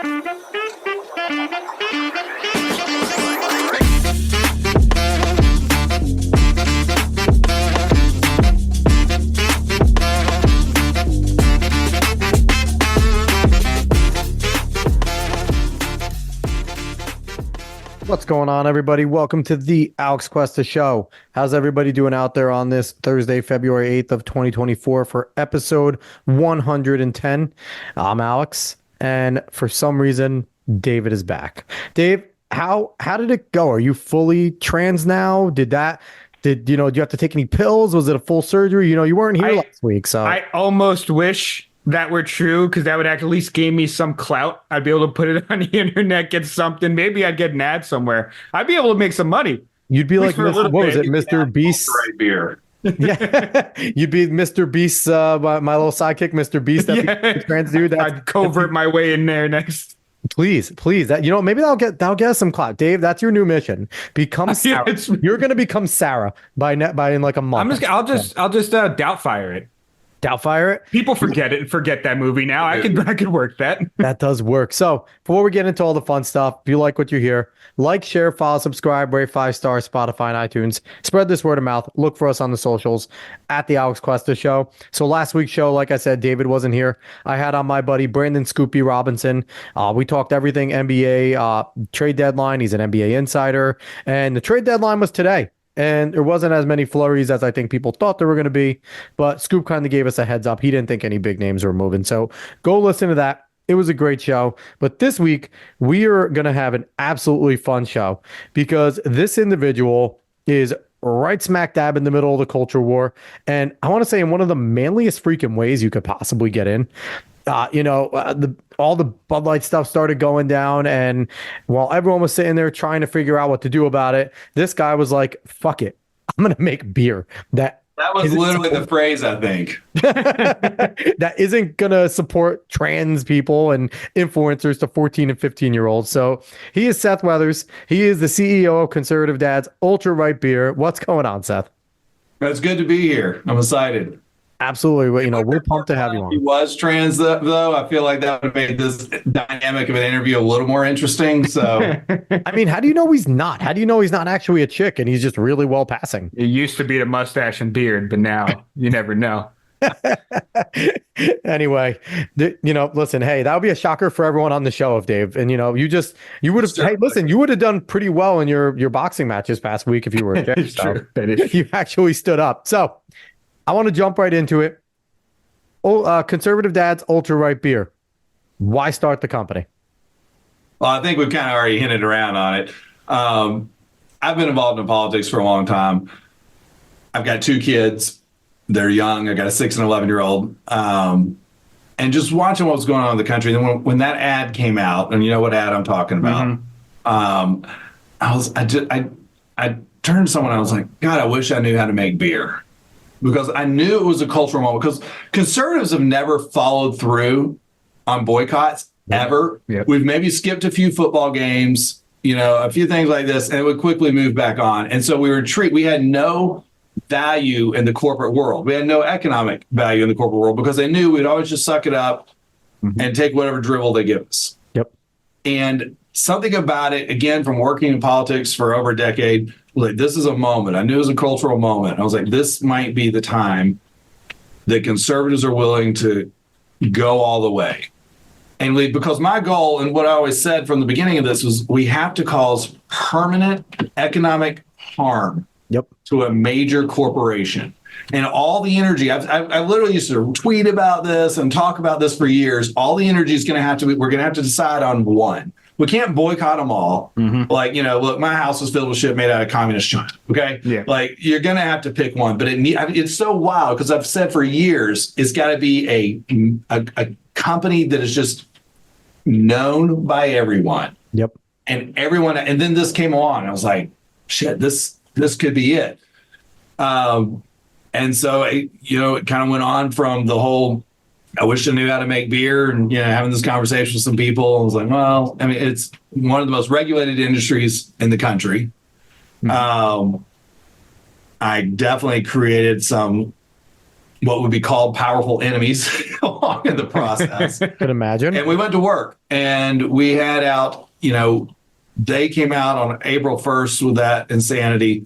What's going on, everybody? Welcome to the Alex Cuesta Show. How's everybody doing out there on this Thursday, February 8th of 2024 for episode 110? I'm Alex, and for some reason, David is back. Dave, how did it go? Are you fully trans now? Do you have to take any pills? Was it a full surgery? You weren't here last week, so I almost wish that were true, because that would at least give me some clout. I'd be able to put it on the internet, get something. Maybe I'd get an ad somewhere. I'd be able to make some money. You'd be like, what was it, Mr. Beast? Right beer. Yeah, you'd be Mr. Beast, my little sidekick, Mr. Beast. That trans dude. I'd covert my way in there next. Please, that maybe that'll get us some clout. Dave, that's your new mission. Become Sarah. You're gonna become Sarah by in like a month. I'll just Doubtfire it. Doubtfire it. People forget that movie now. I could work that. That does work. So before we get into all the fun stuff, if you like what you hear, like, share, follow, subscribe, rate 5 stars, Spotify and iTunes. Spread this word of mouth. Look for us on the socials at the Alex Cuesta Show. So last week's show, like I said, David wasn't here. I had on my buddy Brandon Scoopy Robinson. We talked everything NBA trade deadline. He's an NBA insider, and the trade deadline was today. And there wasn't as many flurries as I think people thought there were going to be. But Scoop kind of gave us a heads up. He didn't think any big names were moving. So go listen to that. It was a great show. But this week, we are going to have an absolutely fun show, because this individual is right smack dab in the middle of the culture war. And I want to say in one of the manliest freaking ways you could possibly get in. All the Bud Light stuff started going down, and while everyone was sitting there trying to figure out what to do about it, this guy was like, fuck it, I'm going to make beer that was literally the phrase, I think. that isn't going to support trans people and influencers to 14 and 15-year-olds. So he is Seth Weathers. He is the CEO of Conservative Dad's Ultra Right Beer. What's going on, Seth? It's good to be here. I'm excited. Absolutely. We're pumped to have you on. He was trans, though. I feel like that would have made this dynamic of an interview a little more interesting. So, I mean, how do you know he's not? How do you know he's not actually a chick and he's just really well passing? It used to be the mustache and beard, but now you never know. Anyway, listen, hey, that would be a shocker for everyone on the show if Dave. And, you would have, hey, listen, you would have done pretty well in your boxing match this past week if you were a chick. So you actually stood up. So, I want to jump right into it. Conservative Dad's Ultra Right Beer. Why start the company? Well, I think we've kind of already hinted around on it. I've been involved in politics for a long time. I've got 2 kids. They're young. I got a 6 and 11-year-old. And just watching what was going on in the country. Then when that ad came out, and you know what ad I'm talking about, I turned to someone. I was like, God, I wish I knew how to make beer. Because I knew it was a cultural moment. Because conservatives have never followed through on boycotts, ever. Yep. We've maybe skipped a few football games, a few things like this, and it would quickly move back on. And so we had no value in the corporate world. We had no economic value in the corporate world, because they knew we'd always just suck it up and take whatever drivel they give us. Yep. And something about it, again, from working in politics for over a decade, like, this is a moment. I knew it was a cultural moment. I was like, this might be the time that conservatives are willing to go all the way and lead. Because my goal, and what I always said from the beginning of this, was we have to cause permanent economic harm to a major corporation. And all the energy, I literally used to tweet about this and talk about this for years. All the energy is going to have to be, we're going to have to decide on one. We can't boycott them all. Like, look, my house is filled with shit made out of communist China. Okay. Yeah. Like, you're going to have to pick one, but it's so wild, because I've said for years, it's got to be a company that is just known by everyone. Yep. And everyone, and then this came along. I was like, shit, this could be it. And so, it kind of went on from the whole, I wish I knew how to make beer, and, having this conversation with some people. I was like, well, I mean, it's one of the most regulated industries in the country. I definitely created some, what would be called powerful enemies along in the process. Could imagine. And we went to work, and we had out, they came out on April 1st with that insanity.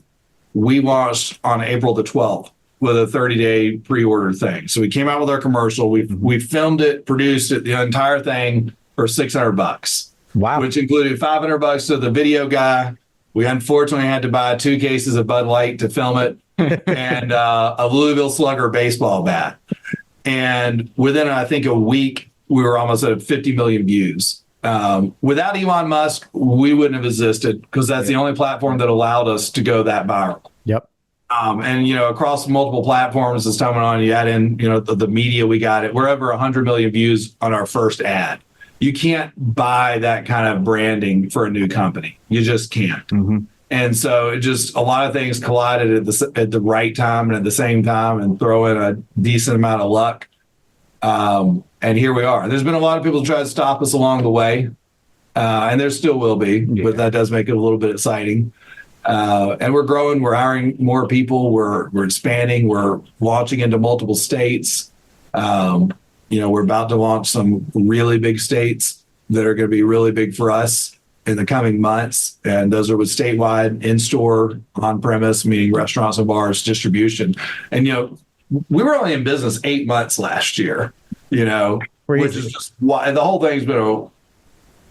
We launched on April the 12th with a 30-day pre-order thing. So we came out with our commercial. We filmed it, produced it, the entire thing for $600. Wow. Which included $500 to the video guy. We unfortunately had to buy 2 cases of Bud Light to film it and a Louisville Slugger baseball bat. And within, I think, a week, we were almost at 50 million views. Without Elon Musk, we wouldn't have existed because that's the only platform that allowed us to go that viral. Yep. And, across multiple platforms as time went on, you add in, the media, we got it. We're over 100 million views on our first ad. You can't buy that kind of branding for a new company. You just can't. Mm-hmm. And so it just, a lot of things collided at the right time and at the same time and throw in a decent amount of luck. And here we are. There's been a lot of people who try to stop us along the way. And there still will be, but that does make it a little bit exciting. And we're growing. We're hiring more people. We're expanding. We're launching into multiple states. We're about to launch some really big states that are going to be really big for us in the coming months. And those are with statewide, in-store, on-premise, meaning restaurants and bars, distribution. And, we were only in business 8 months last year, which is just why the whole thing's been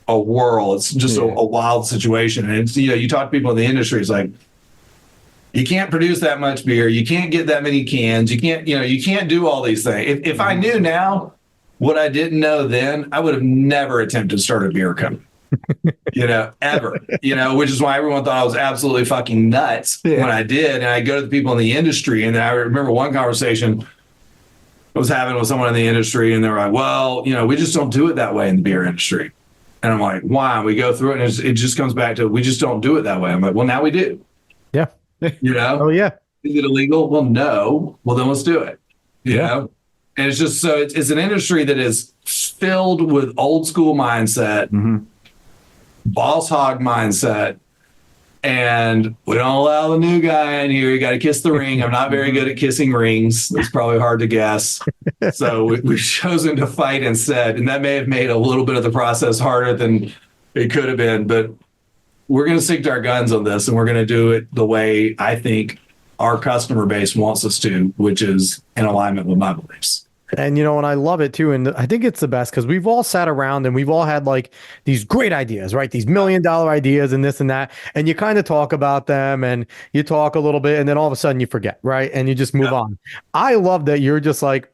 a whirl. It's just a wild situation. And it's, you talk to people in the industry, it's like, you can't produce that much beer. You can't get that many cans. You can't do all these things. If I knew now what I didn't know then, I would have never attempted to start a beer company, ever, which is why everyone thought I was absolutely fucking nuts when I did. And I go to the people in the industry, and I remember one conversation I was having with someone in the industry, and they were like, well, we just don't do it that way in the beer industry. And I'm like, why? We go through it, and it just comes back to, we just don't do it that way. I'm like, well, now we do. Yeah. Oh, yeah. Is it illegal? Well, no. Well, then let's do it. You know? And it's just so it's an industry that is filled with old school mindset, boss hog mindset. And we don't allow the new guy in here. You got to kiss the ring. I'm not very good at kissing rings. It's probably hard to guess. So we've chosen to fight instead. And that may have made a little bit of the process harder than it could have been. But we're going to stick to our guns on this, and we're going to do it the way I think our customer base wants us to, which is in alignment with my beliefs. And, and I love it too. And I think it's the best because we've all sat around and we've all had like these great ideas, right? These $1 million ideas and this and that. And you kind of talk about them and you talk a little bit and then all of a sudden you forget, right? And you just move on. I love that you're just like,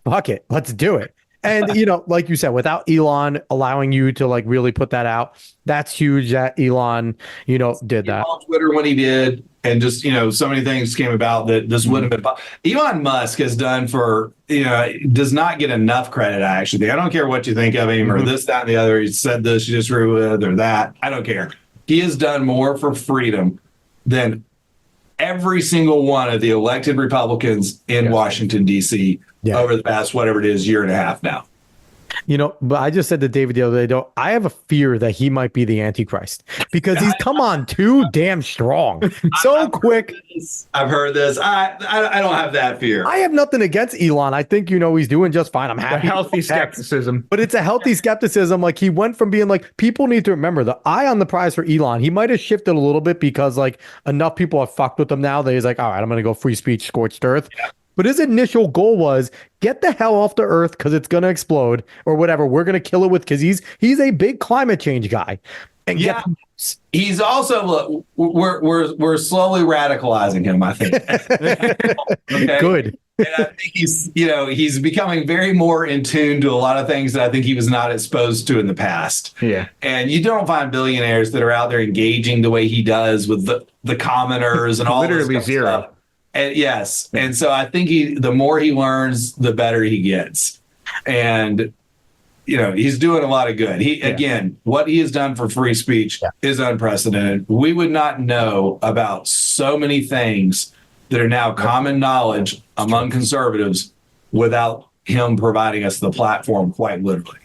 fuck it, let's do it. And, like you said, without Elon allowing you to like really put that out, that's huge that Elon, did that. On Twitter when he did. And just, so many things came about that this wouldn't have been. Elon Musk has done does not get enough credit, I actually think. I don't care what you think of him or this, that, and the other. He said this, you disagree with, or that. I don't care. He has done more for freedom than every single one of the elected Republicans in Washington, D.C. Over the past, whatever it is, year and a half now. But I just said to David the other day, I have a fear that he might be the Antichrist because he's come on too damn strong, quick. I've heard this. I don't have that fear. I have nothing against Elon. I think, he's doing just fine. I'm happy. A healthy skepticism. But it's a healthy skepticism. Like he went from being like, people need to remember the eye on the prize for Elon. He might have shifted a little bit because like enough people have fucked with him now that he's like, all right, I'm going to go free speech, scorched earth. Yeah. But his initial goal was get the hell off the earth because it's going to explode or whatever. We're going to kill it with because he's a big climate change guy. And he's also look, we're slowly radicalizing him, I think. Okay? Good. And I think he's becoming very more in tune to a lot of things that I think he was not exposed to in the past. Yeah. And you don't find billionaires that are out there engaging the way he does with the commoners and all literally this zero. Stuff. And yes. And so I think the more he learns, the better he gets. And, he's doing a lot of good. Again, what he has done for free speech is unprecedented. We would not know about so many things that are now common knowledge among conservatives without him providing us the platform, quite literally.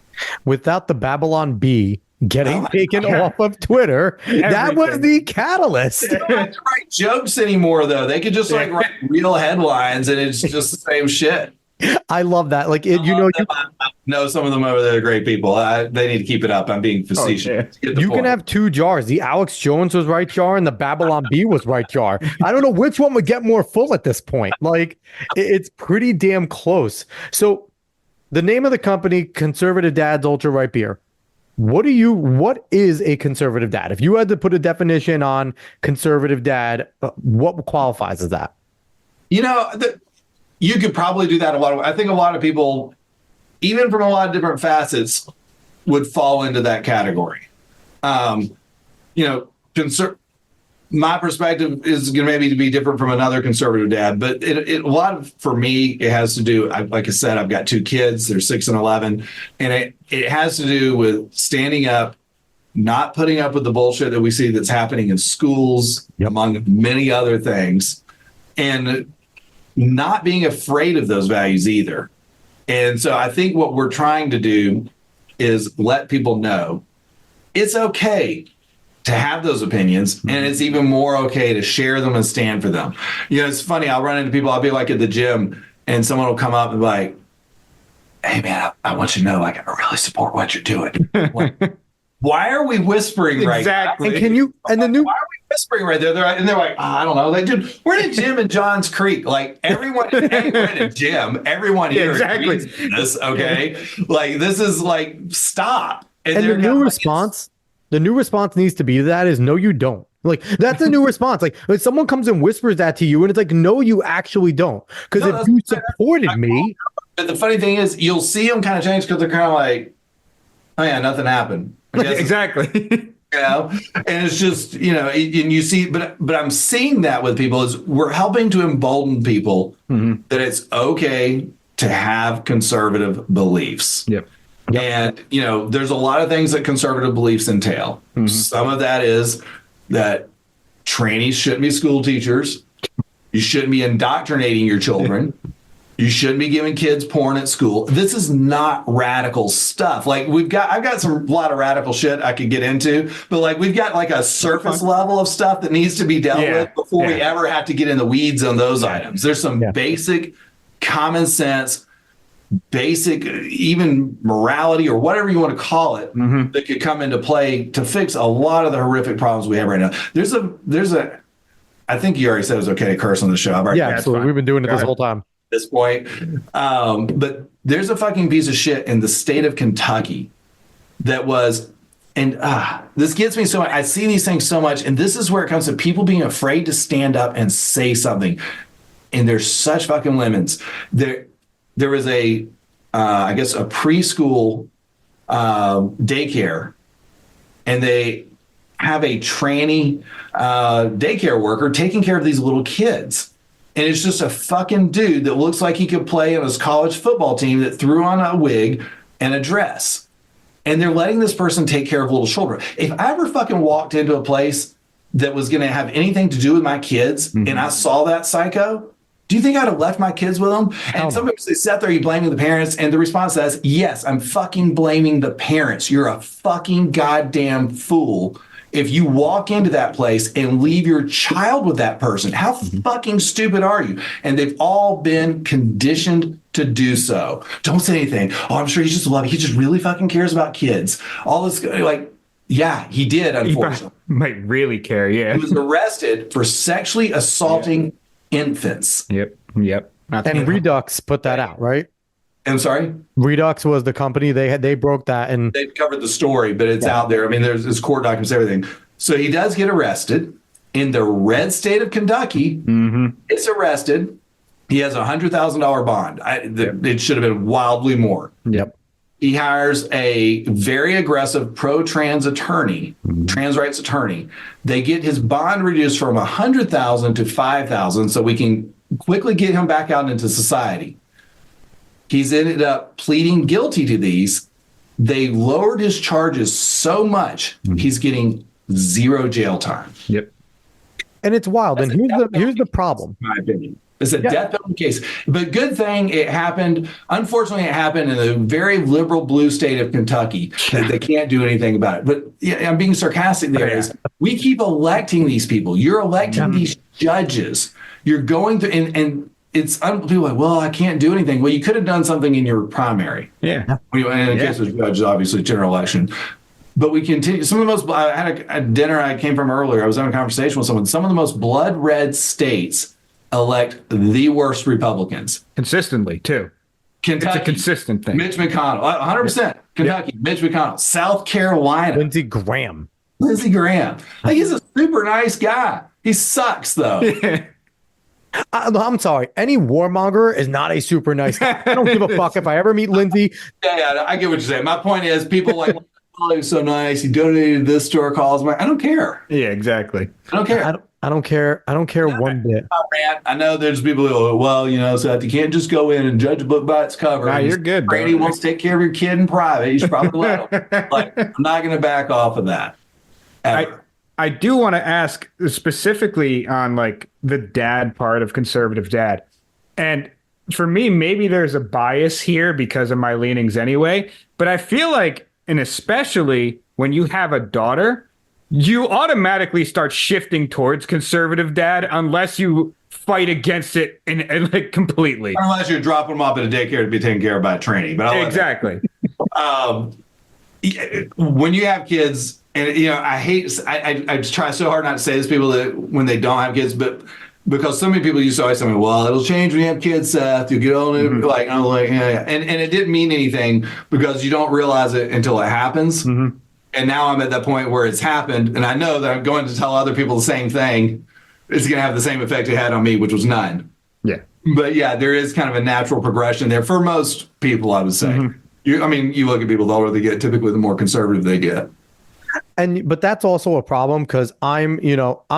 Without the Babylon Bee getting taken off of Twitter, that was the catalyst. They don't have to write jokes anymore, though. They could just write real headlines, and it's just the same shit. I love that. Like, you know some of them over there are great people. They need to keep it up. I'm being facetious. yeah. you can have two jars. The Alex Jones was right jar and the Babylon B was right jar. I don't know which one would get more full at this point. Like, it's pretty damn close. So the name of the company, Conservative Dad's Ultra Right Beer. What is a conservative dad? If you had to put a definition on conservative dad, what qualifies as that? You know, you could probably do that I think a lot of people, even from a lot of different facets, would fall into that category. You know, my perspective is going to maybe be different from another conservative dad, but a lot of, for me, it has to do, like I said, I've got two kids, they're 6 and 11, and it has to do with standing up, not putting up with the bullshit that we see that's happening in schools, among many other things, and not being afraid of those values either. And so I think what we're trying to do is let people know it's okay to have those opinions, and it's even more okay to share them and stand for them. You know, it's funny. I'll run into people. I'll be like at the gym, and someone will come up and be like, "Hey, man, I want you to know, like, I really support what you're doing." Like, why are we whispering right now? Exactly. And why are we whispering right there? They're like, I don't know. Like, dude, we're in a gym in Johns Creek. Like, everyone in a gym, everyone here exactly. this, okay? Like, this is like, stop. And the new response needs to be to that is, no, you don't. Like, that's a new response. Like, when someone comes and whispers that to you, and it's like, no, you actually don't. Because if you supported me. But the funny thing is, you'll see them kind of change because they're kind of like, oh, yeah, nothing happened. Exactly. You know, and it's just, you know, and you see, but I'm seeing that with people is we're helping to embolden people that it's okay to have conservative beliefs. Yep. And, you know, there's a lot of things that conservative beliefs entail. Some of that is that trainees shouldn't be school teachers. You shouldn't be indoctrinating your children. You shouldn't be giving kids porn at school. This is not radical stuff. Like I've got a lot of radical shit I could get into, but like we've got like a surface level of stuff that needs to be dealt with before we ever have to get in the weeds on those items. There's some basic common sense, basic even morality or whatever you want to call it that could come into play to fix a lot of the horrific problems we have right now. There's a I think you already said it was okay to curse on the show. Yeah, absolutely. We've been doing it this whole time. This point. But there's a fucking piece of shit in the state of Kentucky that was, and this gets me so much. I see these things so much, and this is where it comes to people being afraid to stand up and say something. And there's such fucking lemons. There was I guess a preschool daycare, and they have a tranny daycare worker taking care of these little kids. And it's just a fucking dude that looks like he could play on his college football team that threw on a wig and a dress. And they're letting this person take care of little children. If I ever fucking walked into a place that was going to have anything to do with my kids and I saw that psycho, do you think I'd have left my kids with them? And some people say, Seth, are you blaming the parents? And the response says, yes, I'm fucking blaming the parents. You're a fucking goddamn fool if you walk into that place and leave your child with that person. How fucking stupid are you? And they've all been conditioned to do so. Don't say anything. Oh, I'm sure he's just loving. He just really fucking cares about kids. All this, like, yeah, he did, unfortunately. He might really care, yeah. He was arrested for sexually assaulting infants. Yep. And Redux put that out, right? I'm sorry? Redux was the company they broke that, and they've covered the story, but it's out there. I mean, there's court documents, everything. So he does get arrested in the red state of Kentucky. It's arrested. He has $100,000 bond. It should have been wildly more. Yep. He hires a very aggressive pro-trans attorney, trans rights attorney. They get his bond reduced from $100,000 to $5,000, so we can quickly get him back out into society. He's ended up pleading guilty to these. They lowered his charges so much, he's getting 0 jail time. Yep. And it's wild. And here's the problem. In my opinion. It's a death penalty case. But good thing it happened. Unfortunately, it happened in the very liberal blue state of Kentucky. They can't do anything about it. But yeah, I'm being sarcastic there. Is we keep electing these people. You're electing these judges. You're going to, and people are like, well, I can't do anything. Well, you could have done something in your primary. Yeah. And in case of judges, obviously general election. But we continue. Some of the most, I had a dinner I came from earlier. I was having a conversation with someone. Some of the most blood red states elect the worst Republicans. Consistently, too. Kentucky. It's a consistent thing. Mitch McConnell, 100%. Kentucky, Mitch McConnell. South Carolina. Lindsey Graham. Like, he's a super nice guy. He sucks, though. I'm sorry. Any warmonger is not a super nice guy. I don't give a fuck if I ever meet Lindsey. Yeah, I get what you're saying. My point is, people like, oh, he's so nice. He donated this to our cause. I don't care. Yeah, exactly. I don't care. I don't care. I don't care one bit. I know there's people who go, well, Seth, you can't just go in and judge a book by its cover. Nah, you're good. Brady wants to take care of your kid in private. You should probably let him. Like, I'm not going to back off of that. Ever. I do want to ask specifically on like the dad part of conservative dad. And for me, maybe there's a bias here because of my leanings anyway. But I feel like, and especially when you have a daughter, you automatically start shifting towards conservative dad unless you fight against it and like completely. Unless you're dropping them off at a daycare to be taken care of by a trainee. But exactly. When you have kids, and I try so hard not to say this to people that when they don't have kids, but because so many people used to always tell me, well, it'll change when you have kids, Seth. You get older, I'm like, yeah. And it didn't mean anything because you don't realize it until it happens. Mm-hmm. And now I'm at that point where it's happened, and I know that I'm going to tell other people the same thing. It's going to have the same effect it had on me, which was none. Yeah. But yeah, there is kind of a natural progression there for most people, I would say. Mm-hmm. You look at people, the older they get, typically the more conservative they get. But that's also a problem because I'm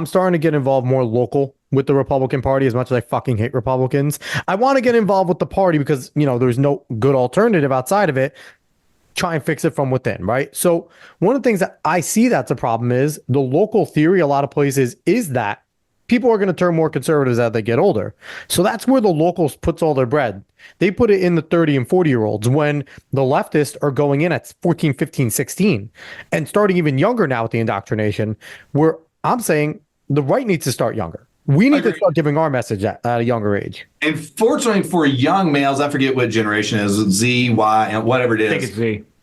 starting to get involved more local with the Republican Party as much as I fucking hate Republicans. I want to get involved with the party because, there's no good alternative outside of it. Try and fix it from within, right? So one of the things that I see that's a problem is the local theory a lot of places is that people are going to turn more conservatives as they get older. So that's where the locals puts all their bread. They put it in the 30 and 40-year-olds when the leftists are going in at 14, 15, 16 and starting even younger now with the indoctrination, where I'm saying the right needs to start younger. We need to start giving our message at a younger age. And fortunately for young males, I forget what generation it is, Z, Y, whatever it is. I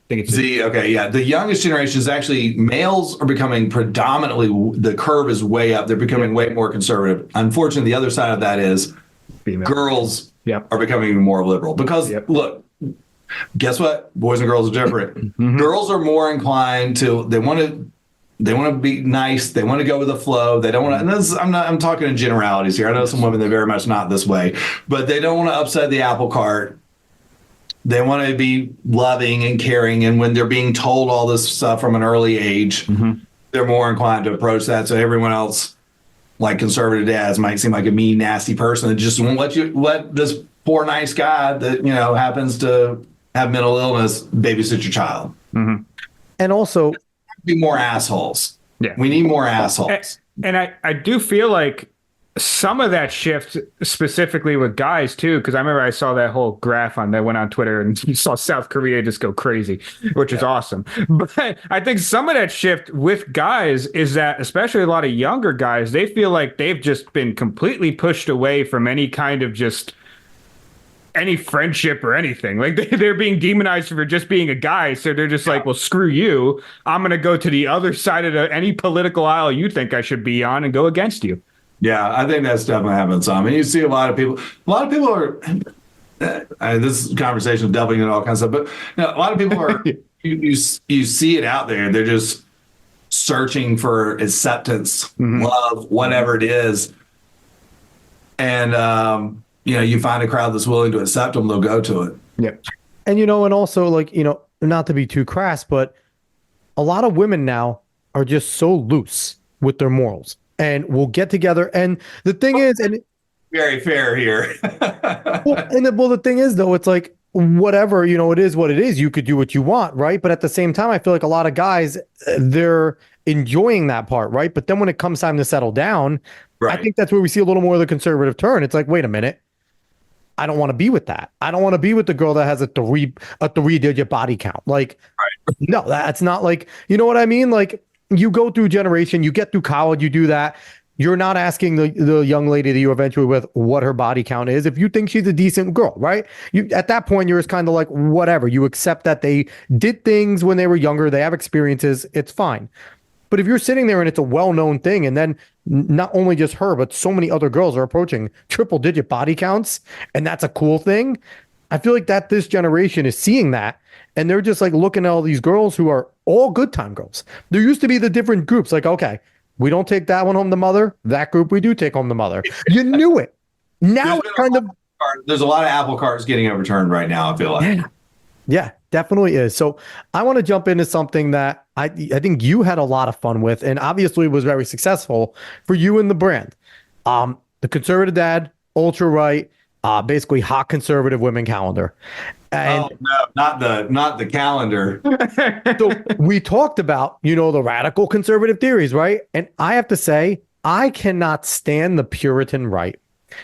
think it's Z. Okay, yeah. The youngest generation is actually males are becoming predominantly, the curve is way up. They're becoming way more conservative. Unfortunately, the other side of that is female. Girls are becoming even more liberal. Because, look, guess what? Boys and girls are different. Mm-hmm. Girls are more inclined to, they want to be nice. They want to go with the flow. They don't want to, and this, I'm talking in generalities here. I know some women, they're very much not this way, but they don't want to upset the apple cart. They want to be loving and caring. And when they're being told all this stuff from an early age, they're more inclined to approach that. So everyone else, like conservative dads, might seem like a mean, nasty person that just won't let this poor, nice guy that, happens to have mental illness babysit your child. Mm-hmm. And also, be more assholes. Yeah, we need more assholes. And I do feel like some of that shift specifically with guys too, because I remember I saw that whole graph that went on Twitter and you saw South Korea just go crazy, which is awesome. But I think some of that shift with guys is that, especially a lot of younger guys, they feel like they've just been completely pushed away from any kind of just any friendship or anything. Like they're being demonized for just being a guy. So they're just like, well, screw you. I'm going to go to the other side of any political aisle you think I should be on and go against you. Yeah, I think that's definitely happening some. And you see a lot of people are, this conversation is delving into all kinds of stuff, but a lot of people are, you see it out there. They're just searching for acceptance, love, whatever it is. And, you find a crowd that's willing to accept them, they'll go to it. Yep. And, and also not to be too crass, but a lot of women now are just so loose with their morals and will get together. And the thing is, and very fair here. the thing is though, it's like, whatever, it is what it is. You could do what you want. Right. But at the same time, I feel like a lot of guys, they're enjoying that part. Right. But then when it comes time to settle down, I think that's where we see a little more of the conservative turn. It's like, wait a minute. I don't want to be with that. I don't want to be with the girl that has a three-digit body count. Like, no, that's not like, you know what I mean? Like, you go through generation, you get through college, you do that. you're not asking the young lady that you're eventually with what her body count is. If you think she's a decent girl, right? You at that point, you're just kind of like, whatever. You accept that they did things when they were younger. They have experiences. It's fine. But if you're sitting there and it's a well-known thing, and then not only just her, but so many other girls are approaching triple-digit body counts, and that's a cool thing, I feel like that this generation is seeing that, and they're just like looking at all these girls who are all good time girls. There used to be the different groups, like, okay, we don't take that one home to mother. That group, we do take home to mother. You knew it. Now it's kind of... There's a lot of apple carts getting overturned right now, I feel like. Yeah, definitely is. So I want to jump into something that I think you had a lot of fun with, and obviously was very successful for you and the brand. The Conservative Dad, ultra right, basically hot conservative women calendar. And no, not the calendar. so we talked about, the radical conservative theories, right? And I have to say, I cannot stand the Puritan right.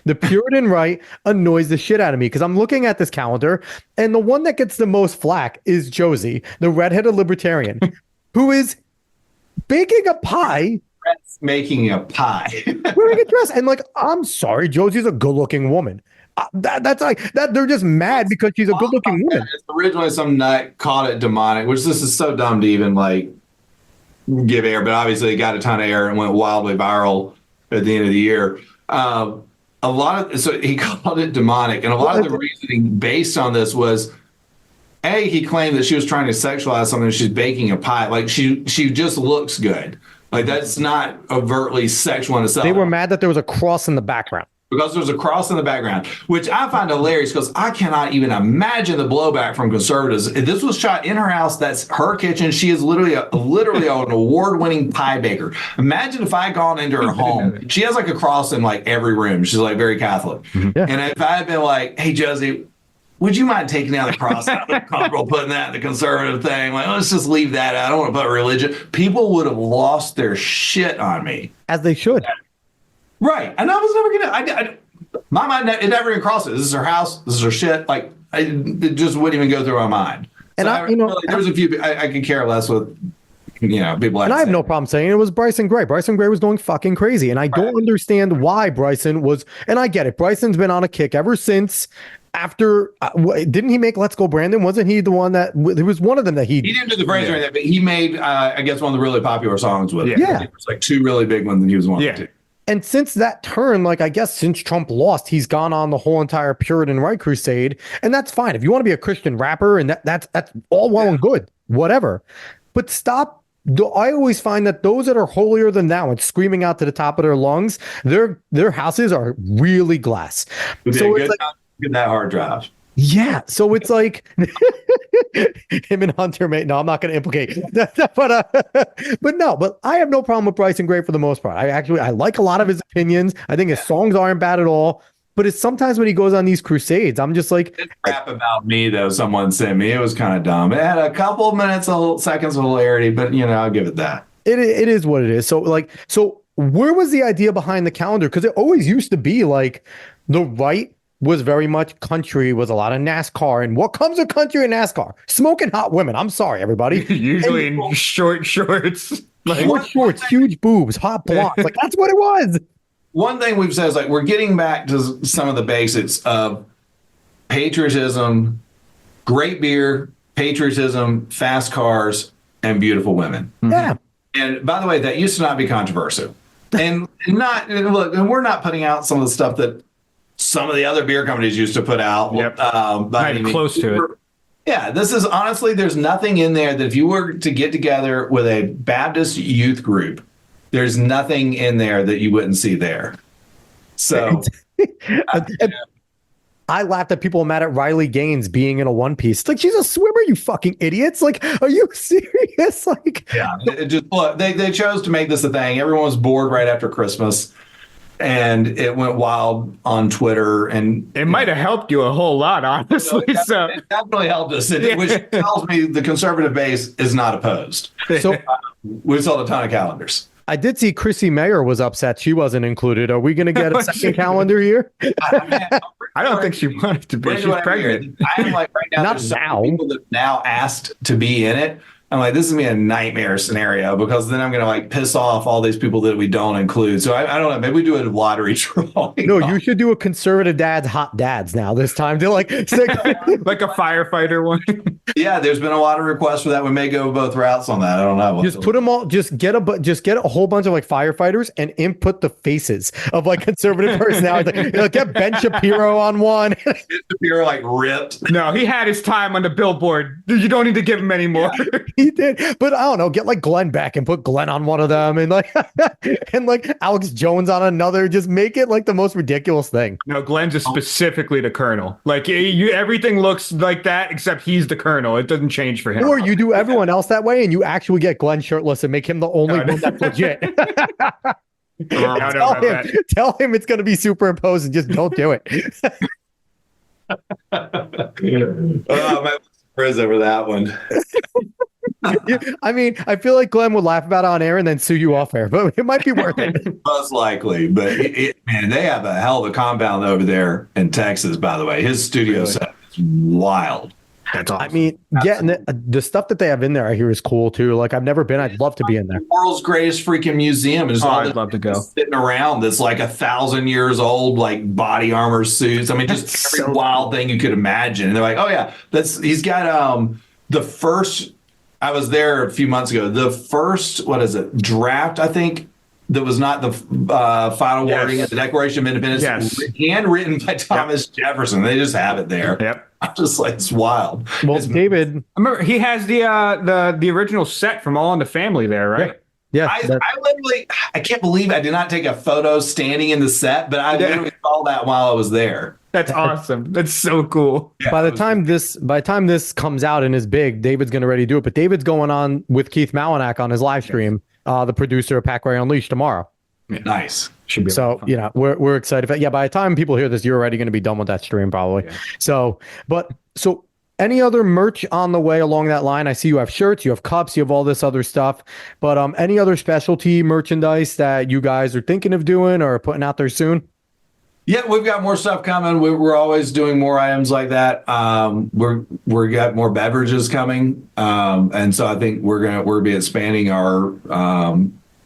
The Puritan right annoys the shit out of me because I'm looking at this calendar, and the one that gets the most flack is Josie, the redheaded libertarian, who is baking a pie. Making a pie. Wearing a dress. And I'm sorry, Josie's a good-looking woman. That's like that. They're just mad because she's a good-looking woman. Originally, some nut called it demonic, which this is so dumb to even give air, but obviously it got a ton of air and went wildly viral at the end of the year. So he called it demonic, and a lot of the reasoning based on this was, he claimed that she was trying to sexualize something. She's baking a pie, she just looks good. That's not overtly sexual in itself. They were mad that there was a cross in the background. Because there's a cross in the background, which I find hilarious because I cannot even imagine the blowback from conservatives. This was shot in her house. That's her kitchen. She is literally an award-winning pie baker. Imagine if I had gone into her home. She has a cross in every room. She's very Catholic. Mm-hmm. Yeah. And if I had been like, hey, Josie, would you mind taking down the cross out of the comfortable, putting that in the conservative thing? Let's just leave that out. I don't want to put religion. People would have lost their shit on me. As they should. Right. And I was never going to, my mind, it never even crossed it. This is her house. This is her shit. It just wouldn't even go through my mind. And there was a few, I could care less with, people. And I have no problem saying it was Bryson Gray. Bryson Gray was going fucking crazy. And I don't understand why Bryson was, and I get it. Bryson's been on a kick ever since after, didn't he make Let's Go Brandon? Wasn't he the one that, there was one of them that he didn't do the phrase or anything, but he made, I guess, one of the really popular songs with it. Yeah. It was two really big ones, and he was one of the two. And since that turn, I guess since Trump lost, he's gone on the whole entire Puritan right crusade. And that's fine. If you want to be a Christian rapper, and that's all well and good, whatever. But stop. I always find that those that are holier than thou and screaming out to the top of their lungs, their houses are really glass. So it's get that hard drive. Yeah. So it's him and Hunter, mate. No, I'm not going to implicate. But I have no problem with Bryson Gray for the most part. I like a lot of his opinions. I think his songs aren't bad at all. But it's sometimes when he goes on these crusades, I'm just like... It's crap about me, though, someone sent me. It was kind of dumb. It had a couple of seconds of hilarity, but, I'll give it that. It is what it is. So where was the idea behind the calendar? Because it always used to be the right was very much country, was a lot of NASCAR. And what comes with country and NASCAR? Smoking hot women. I'm sorry, everybody. Usually in short shorts. Short shorts, huge boobs, hot blondes. That's what it was. One thing we've said is we're getting back to some of the basics of patriotism, great beer, patriotism, fast cars, and beautiful women. Yeah. And by the way, that used to not be controversial. And we're not putting out some of the stuff that some of the other beer companies used to put out. Yep. Not close to it. Yeah, this is honestly, there's nothing in there that if you were to get together with a Baptist youth group, there's nothing in there that you wouldn't see there. So I laughed at people mad at Riley Gaines being in a one piece. It's she's a swimmer, you fucking idiots. Are you serious? Yeah, they chose to make this a thing. Everyone was bored right after Christmas. And it went wild on Twitter, and it might have helped you a whole lot, honestly. It definitely helped us, which tells me the conservative base is not opposed. So we sold a ton of calendars. I did see Chrissy Mayer was upset she wasn't included. Are we going to get a second calendar here? I don't think she wanted to be. She's pregnant. I am right now. Not now. People that now asked to be in it. I'm like, this is gonna be a nightmare scenario because then I'm gonna like piss off all these people that we don't include. So I don't know. Maybe we do a lottery drawing. No, you should do a conservative dad's hot dads now this time. They're like, Like a firefighter one. Yeah, there's been a lot of requests for that. We may go both routes on that. I don't know. just put them all. Just get a whole bunch of like firefighters and input the faces of like conservative personalities. Like, get Ben Shapiro on one. Shapiro like ripped. No, he had his time on the billboard. You don't need to give him any more. He did, but I don't know. Get like Glenn back and put Glenn on one of them, and like and like Alex Jones on another. Just make it like the most ridiculous thing. No, Glenn's is specifically the colonel. Like everything looks like that except he's the colonel. It doesn't change for him. Or you do everyone else that way, and you actually get Glenn shirtless and make him the only one that's legit. Tell him it's going to be superimposed and just don't do it. My prison over that one. I mean, I feel like Glenn would laugh about it on air and then sue you off air, but it might be worth it. Most likely, but man, they have a hell of a compound over there in Texas. By the way, his studio set is wild. That's awesome. I mean, getting the stuff that they have in there, I hear is cool too. Like I've never been. I'd love to be in there. The world's greatest freaking museum is I'd love to go. Sitting around that's like 1,000 years old, like body armor suits. I mean, just every wild thing you could imagine. And they're like, oh yeah, he's got the first. I was there a few months ago. The first, draft, I think, that was not the final wording of the Declaration of Independence, handwritten by Thomas Jefferson. They just have it there. Yep. I'm just like, it's wild. Well, David, I remember he has the original set from All in the Family there, right? Yeah. I can't believe I did not take a photo standing in the set, but I literally saw that while I was there. That's awesome. That's so cool. Yeah, by the time this comes out and is big, David's going to ready to do it. But David's going on with Keith Malinak on his live stream, the producer of Pack Ray Unleashed, tomorrow. Yeah, nice. Should be so we're excited. Yeah, by the time people hear this, you're already going to be done with that stream probably. Yeah. So any other merch on the way along that line? I see you have shirts, you have cups, you have all this other stuff. But any other specialty merchandise that you guys are thinking of doing or putting out there soon? Yeah, we've got more stuff coming. We're always doing more items like that. We're got more beverages coming, and so I think we'll be expanding our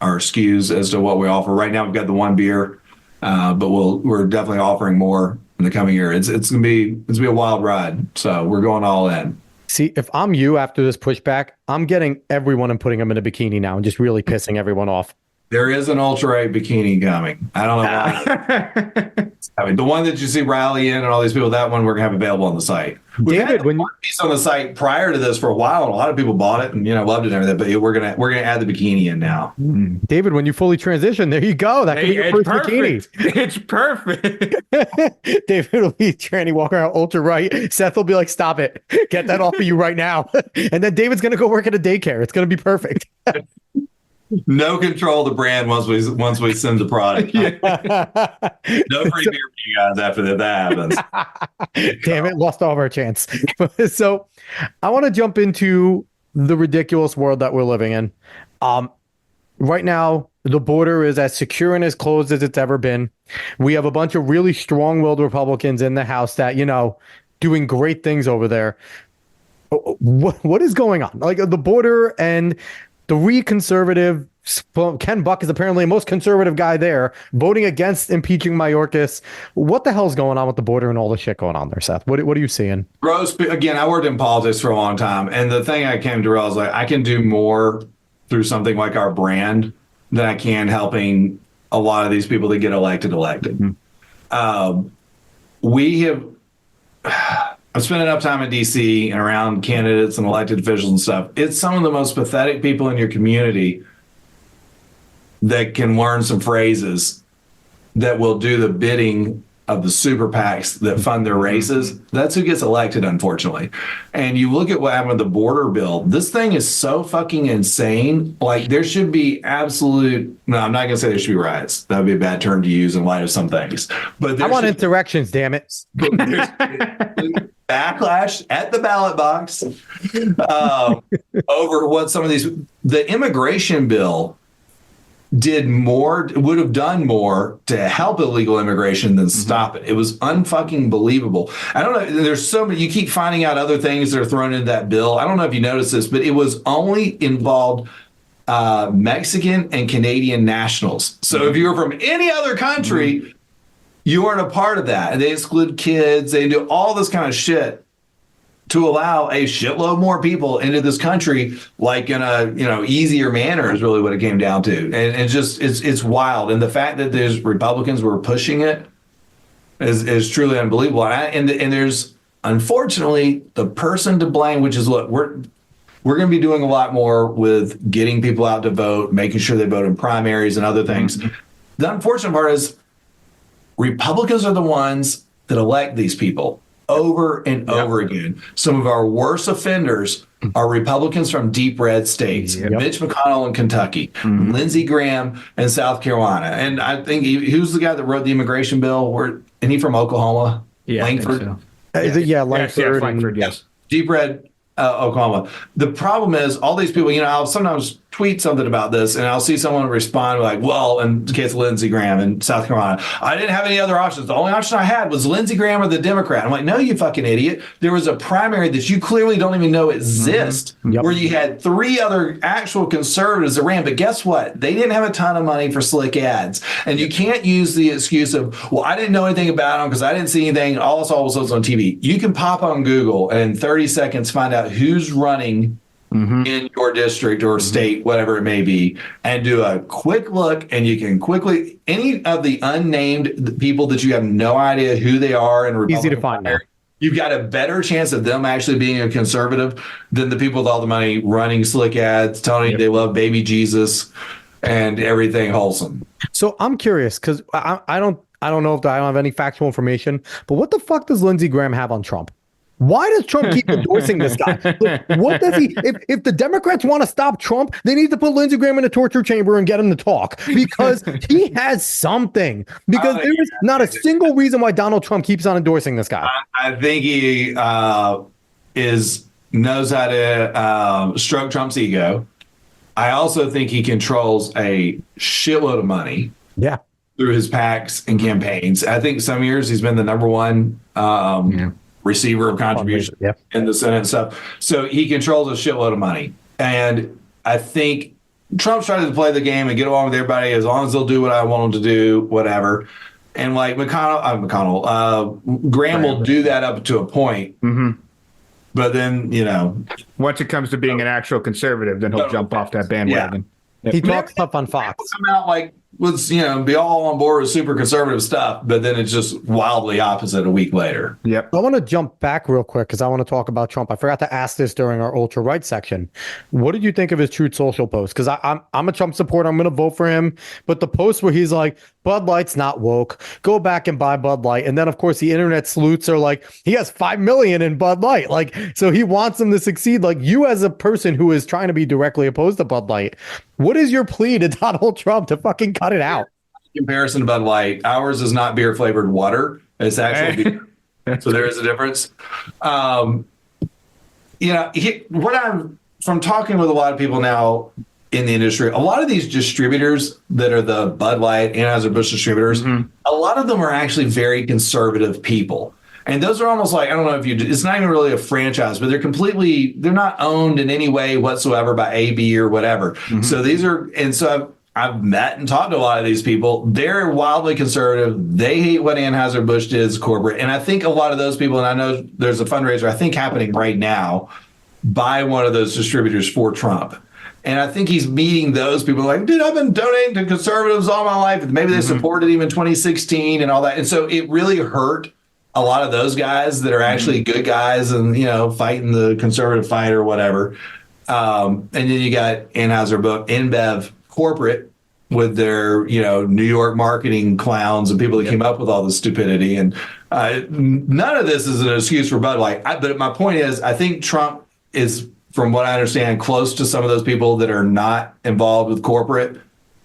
SKUs as to what we offer. Right now, we've got the one beer, but we're definitely offering more in the coming year. It's gonna be a wild ride. So we're going all in. See, if I'm you after this pushback, I'm getting everyone and putting them in a bikini now and just really pissing everyone off. There is an ultra-8 bikini coming. I don't know why. I mean, the one that you see Riley in and all these people, that one we're going to have available on the site. David, when you piece on the site prior to this for a while, and a lot of people bought it and loved it and everything. But we're gonna add the bikini in now. David, when you fully transition, there you go. That could be your first bikini. It's perfect. David will be tranny walking around ultra right. Seth will be like, "Stop it! Get that off of you right now." And then David's gonna go work at a daycare. It's gonna be perfect. No control of the brand once we send the product. No free beer for you guys after that happens. Damn it, lost all of our chance. So I want to jump into the ridiculous world that we're living in. Right now, the border is as secure and as closed as it's ever been. We have a bunch of really strong-willed Republicans in the House that, doing great things over there. What is going on? Like the border and the conservative Ken Buck is apparently the most conservative guy there, voting against impeaching Mayorkas. What the hell's going on with the border and all the shit going on there, Seth? What are you seeing? Gross. Again, I worked in politics for a long time, and the thing I came to realize, like, I can do more through something like our brand than I can helping a lot of these people that get elected. We have. I've spent enough time in D.C. and around candidates and elected officials and stuff. It's some of the most pathetic people in your community that can learn some phrases that will do the bidding of the super PACs that fund their races. That's who gets elected, unfortunately. And you look at what happened with the border bill. This thing is so fucking insane. Like, there should be I'm not going to say there should be riots. That would be a bad term to use in light of some things. But I want insurrections, damn it. Backlash at the ballot box over what some of the immigration bill would have done more to help illegal immigration than stop it. It was unfucking believable. I don't know. There's so many, you keep finding out other things that are thrown into that bill. I don't know if you noticed this, but it was only involved Mexican and Canadian nationals. So if you were from any other country, you weren't a part of that. And they exclude kids. They do all this kind of shit to allow a shitload more people into this country, like in a easier manner, is really what it came down to. And just it's wild. And the fact that there's Republicans were pushing it is truly unbelievable. And there's unfortunately the person to blame, which is, look, we're going to be doing a lot more with getting people out to vote, making sure they vote in primaries and other things. The unfortunate part is Republicans are the ones that elect these people over and over again. Some of our worst offenders are Republicans from deep red states. Mitch McConnell in Kentucky, Lindsey Graham in South Carolina. And I think who's the guy that wrote the immigration bill? Isn't he from Oklahoma? Langford? Langford. Yes. Deep red Oklahoma. The problem is all these people, I'll sometimes tweet something about this and I'll see someone respond like, well, in the case of Lindsey Graham in South Carolina, I didn't have any other options. The only option I had was Lindsey Graham or the Democrat. I'm like, no, you fucking idiot. There was a primary that you clearly don't even know exists where you had 3 other actual conservatives that ran. But guess what? They didn't have a ton of money for slick ads. And you can't use the excuse of, well, I didn't know anything about them because I didn't see anything. All I saw was on TV. You can pop on Google and in 30 seconds find out who's running in your district or state, whatever it may be, and do a quick look, and you can quickly, any of the unnamed people that you have no idea who they are and easy to find out. You've got a better chance of them actually being a conservative than the people with all the money running slick ads, telling you they love baby Jesus and everything wholesome. So I'm curious because I don't know if I don't have any factual information, but what the fuck does Lindsey Graham have on Trump? Why does Trump keep endorsing this guy? Like, what does he? If the Democrats want to stop Trump, they need to put Lindsey Graham in a torture chamber and get him to talk because he has something. Because there is not a single reason why Donald Trump keeps on endorsing this guy. I think he knows how to stroke Trump's ego. I also think he controls a shitload of money. Yeah. Through his PACs and campaigns. I think some years he's been the number one receiver of contribution in the Senate and stuff. So he controls a shitload of money. And I think Trump's trying to play the game and get along with everybody as long as they'll do what I want them to do, whatever. And like Graham will do that up to a point. But then, once it comes to being an actual conservative, then he'll jump off that bandwagon. He talks stuff on Fox. Come out like, let's be all on board with super conservative stuff, but then it's just wildly opposite a week later. Yep. I want to jump back real quick because I want to talk about Trump. I forgot to ask this during our ultra right section. What did you think of his Truth Social post? Because I'm a Trump supporter. I'm going to vote for him. But the post where he's like, Bud Light's not woke. Go back and buy Bud Light. And then, of course, the internet sleuths are like, he has 5 million in Bud Light. Like, so he wants them to succeed. Like, you as a person who is trying to be directly opposed to Bud Light, what is your plea to Donald Trump to fucking cut it out? Comparison to Bud Light, ours is not beer flavored water. It's actually beer. So there is a difference. What I'm from talking with a lot of people now in the industry, a lot of these distributors that are the Bud Light, Anheuser-Busch distributors, a lot of them are actually very conservative people. And those are almost like, I don't know if it's not even really a franchise, but they're not owned in any way whatsoever by AB or whatever. So I've met and talked to a lot of these people. They're wildly conservative. They hate what Anheuser-Busch did as corporate. And I think a lot of those people, and I know there's a fundraiser, I think happening right now by one of those distributors for Trump. And I think he's meeting those people like, dude, I've been donating to conservatives all my life. Maybe they supported him in 2016 and all that. And so it really hurt a lot of those guys that are actually good guys and, fighting the conservative fight or whatever. And then you got Anheuser-Busch, InBev corporate with their, New York marketing clowns and people that came up with all this stupidity. And none of this is an excuse for Bud Light. But my point is, I think Trump is, from what I understand, close to some of those people that are not involved with corporate.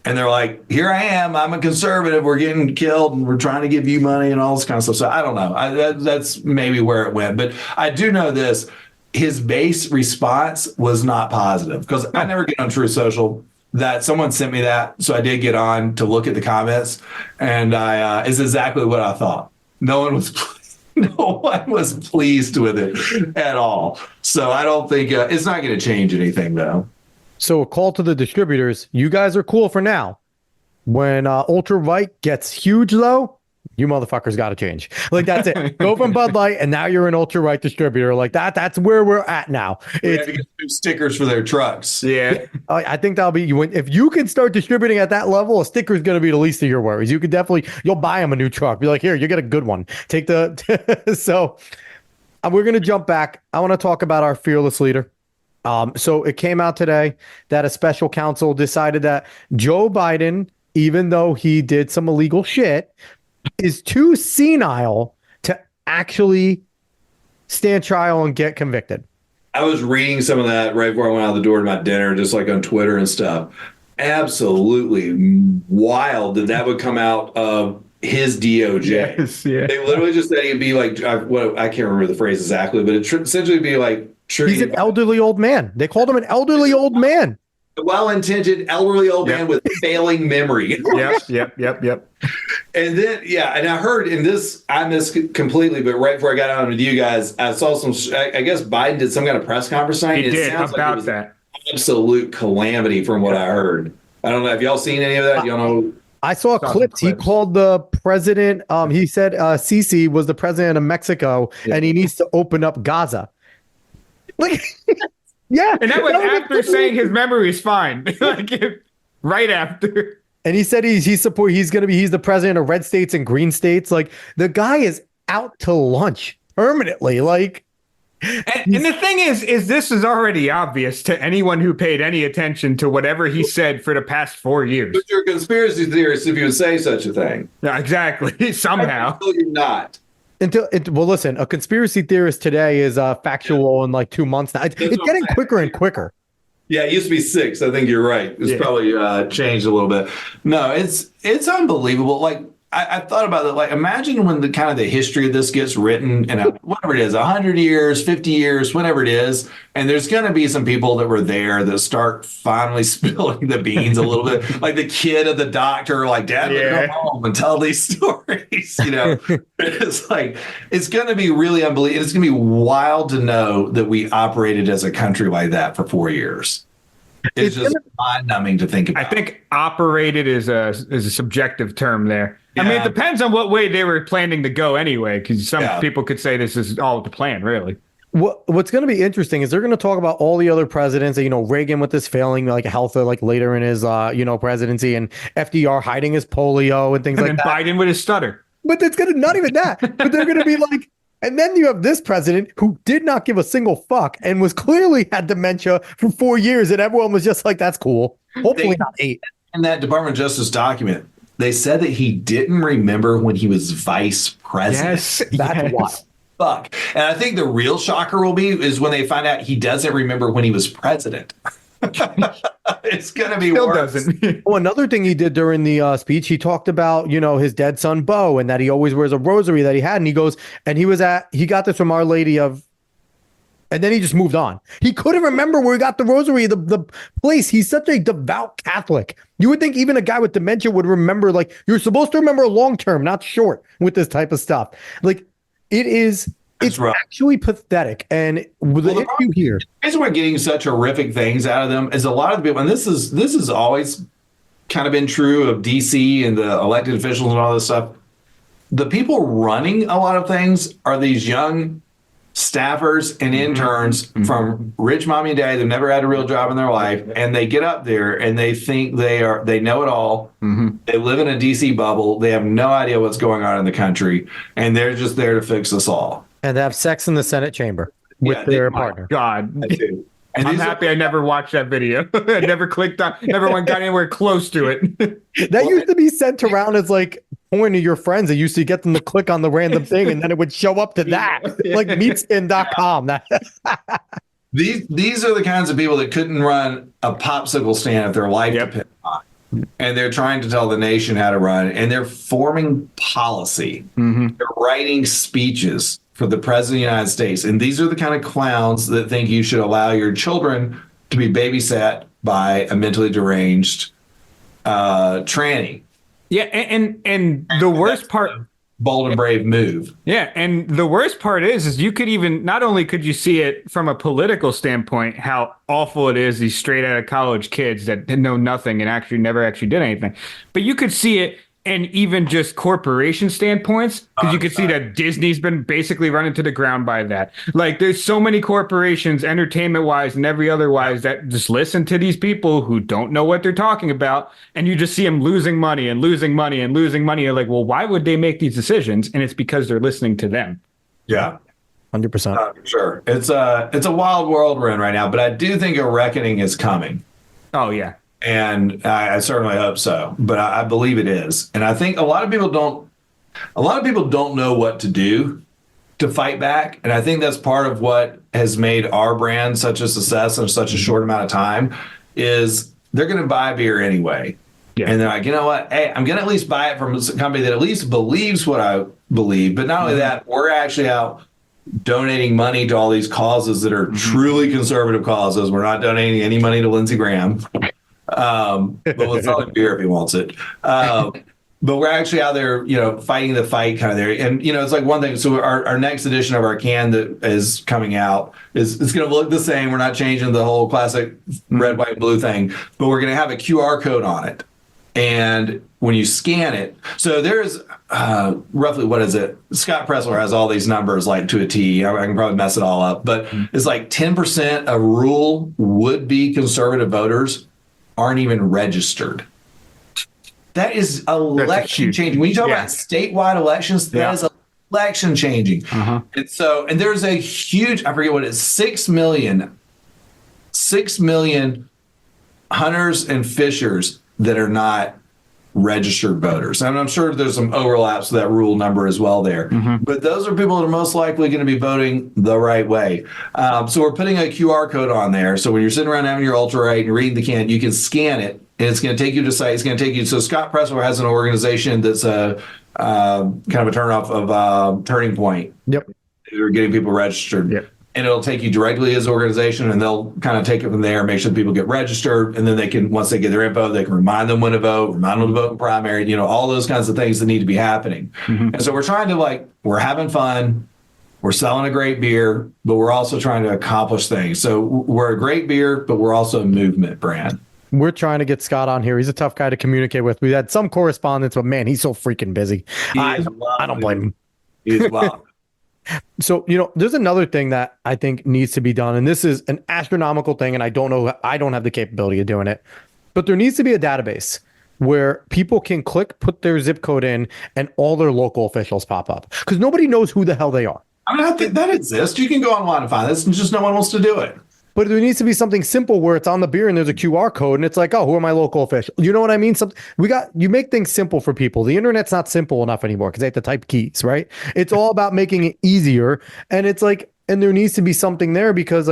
And they're like, here I am. I'm a conservative. We're getting killed and we're trying to give you money and all this kind of stuff. So I don't know. That's maybe where it went. But I do know this. His base response was not positive because I never get on Truth Social. that someone sent me that, so I did get on to look at the comments, and it's exactly what I thought. No one was pleased with it at all. So I don't think it's not going to change anything, though. So a call to the distributors: you guys are cool for now. When ultra right gets huge, though, you motherfuckers got to change. Like, that's it. Go from Bud Light, and now you're an ultra right distributor. Like that. That's where we're at now. We have to get new stickers for their trucks. Yeah. I think that'll be you. If you can start distributing at that level, a sticker is going to be the least of your worries. You could definitely, you'll buy them a new truck. Be like, here, you get a good one. Take the. So we're going to jump back. I want to talk about our fearless leader. So it came out today that a special counsel decided that Joe Biden, even though he did some illegal shit, is too senile to actually stand trial and get convicted. I was reading some of that right before I went out the door to my dinner, just like on Twitter and stuff. Absolutely wild that would come out of his DOJ. Yes, yeah. They literally just said he'd be like, I can't remember the phrase exactly, but it essentially be like, he's an elderly old man. They called him an elderly old man. Well-intentioned elderly old man with failing memory. Yep. And then, and I heard in this, I missed completely, but right before I got on with you guys, I saw I guess Biden did some kind of press conference thing. He did, sounds about like it was that. Absolute calamity from what I heard. I don't know. Have y'all seen any of that? Y'all know? I saw clips. He called the president. He said Sisi was the president of Mexico, and he needs to open up Gaza. Like, yeah. And that was after saying his memory is fine. Right after. And he said he's the president of red states and green states. Like, the guy is out to lunch permanently. Like, and the thing is this is already obvious to anyone who paid any attention to whatever he said for the past 4 years. But you're a conspiracy theorist if you would say such a thing. Yeah, exactly. Somehow. You're not. Well, listen, a conspiracy theorist today is factual in like 2 months now. It's getting quicker and quicker. Yeah, it used to be 6. I think you're right. It's probably changed a little bit. No, it's unbelievable. Like, I thought about it. Like, imagine when the history of this gets written in whatever it is, 100 years, 50 years, whatever it is, and there's going to be some people that were there that start finally spilling the beans a little bit, like the kid of the doctor, like, Dad would come home and tell these stories. It's like, it's going to be really unbelievable. It's going to be wild to know that we operated as a country like that for 4 years. It's just mind-numbing to think about. I think operated is a subjective term there. Yeah. I mean, it depends on what way they were planning to go anyway, because some people could say this is all the plan, really. What's going to be interesting is they're going to talk about all the other presidents, Reagan with his failing health, later in his, presidency, and FDR hiding his polio and things like that. And Biden with his stutter. But it's going to, not even that, but they're going to be like, and then you have this president who did not give a single fuck and was clearly had dementia for 4 years, and everyone was just like, that's cool. Hopefully not 8. In that Department of Justice document, they said that he didn't remember when he was vice president. Yes, that's wild. Fuck. And I think the real shocker will be is when they find out he doesn't remember when he was president. It's gonna be Still worse. Doesn't. Oh, another thing he did during the speech, he talked about his dead son Bo, and that he always wears a rosary that he had, and he goes, and he got this from Our Lady of, and then he just moved on. He couldn't remember where he got the rosary, the place. He's such a devout Catholic. You would think even a guy with dementia would remember. Like, you're supposed to remember long term, not short, with this type of stuff. Like, it's actually pathetic. And the issue here, the reason we're getting such horrific things out of them is a lot of the people, and this is always kind of been true of DC and the elected officials and all this stuff. The people running a lot of things are these young staffers and interns from rich mommy and daddy. They've never had a real job in their life, and they get up there and they think they know it all. They live in a DC bubble. They have no idea what's going on in the country, and they're just there to fix us all. And they have sex in the Senate chamber with their partner. God. And I'm happy I never watched that video. I never clicked on, never got anywhere close to it. That used to be sent around as like porn to your friends. It used to get them to click on the random thing, and then it would show up to that, like meatskin.com. These are the kinds of people that couldn't run a popsicle stand if their life depended on it. And they're trying to tell the nation how to run, and they're forming policy. They're writing speeches for the president of the United States. And these are the kind of clowns that think you should allow your children to be babysat by a mentally deranged tranny. Yeah, and the worst part, bold and brave move. yeah, and the worst part is you could even, not only could you see it from a political standpoint, how awful it is, these straight out of college kids that know nothing and actually never actually did anything, but you could see it and even just corporation standpoints, because you could see that Disney's been basically run into the ground by that. Like, there's so many corporations, entertainment-wise and every other wise, that just listen to these people who don't know what they're talking about, and you just see them losing money and losing money and losing money. You're like, well, why would they make these decisions? And it's because they're listening to them. Yeah. 100%. Sure. It's a wild world we're in right now, but I do think a reckoning is coming. Oh, yeah. And I certainly hope so, but I believe it is. And I think a lot of people don't know what to do to fight back. And I think that's part of what has made our brand such a success in such a short amount of time is they're going to buy beer anyway. Yeah. And they're like, you know what? Hey, I'm going to at least buy it from a company that at least believes what I believe. But not only that, we're actually out donating money to all these causes that are truly conservative causes. We're not donating any money to Lindsey Graham. But we'll sell him beer if he wants it. But we're actually out there, fighting the fight kind of there. And, it's like one thing. So our next edition of our can that is coming out is it's going to look the same. We're not changing the whole classic red, white, and blue thing, but we're going to have a QR code on it. And when you scan it, so there's roughly, what is it? Scott Pressler has all these numbers like to a T. I can probably mess it all up, but it's like 10% of rural would-be conservative voters aren't even registered. That is election changing. When you talk about statewide elections, that is election changing. And there's a huge, I forget what it is, 6 million hunters and fishers that are not registered voters. And I'm sure there's some overlaps with that rural number as well there. But those are people that are most likely going to be voting the right way. So we're putting a QR code on there. So when you're sitting around having your Ultra Right and reading the can, you can scan it and it's going to take you to site. It's going to take you. So Scott Pressler has an organization that's a kind of a turnoff of Turning Point. Yep. They're getting people registered. Yep. And it'll take you directly to his organization, and they'll kind of take it from there, make sure people get registered, and then they can, once they get their info, they can remind them when to vote, remind them to vote in primary, all those kinds of things that need to be happening. And so we're trying to we're having fun, we're selling a great beer, but we're also trying to accomplish things. So we're a great beer, but we're also a movement brand. We're trying to get Scott on here. He's a tough guy to communicate with. We had some correspondence, but man, he's so freaking busy. I don't blame him. He's wild. So, there's another thing that I think needs to be done, and this is an astronomical thing, and I don't have the capability of doing it, but there needs to be a database where people can put their zip code in, and all their local officials pop up, because nobody knows who the hell they are. I mean, I think that exists. You can go online and find this, and just no one wants to do it. But there needs to be something simple where it's on the beer and there's a QR code and it's like, oh, who are my local officials? You know what I mean? You make things simple for people. The internet's not simple enough anymore because they have to type keys, right? It's all about making it easier. And it's like, and there needs to be something there because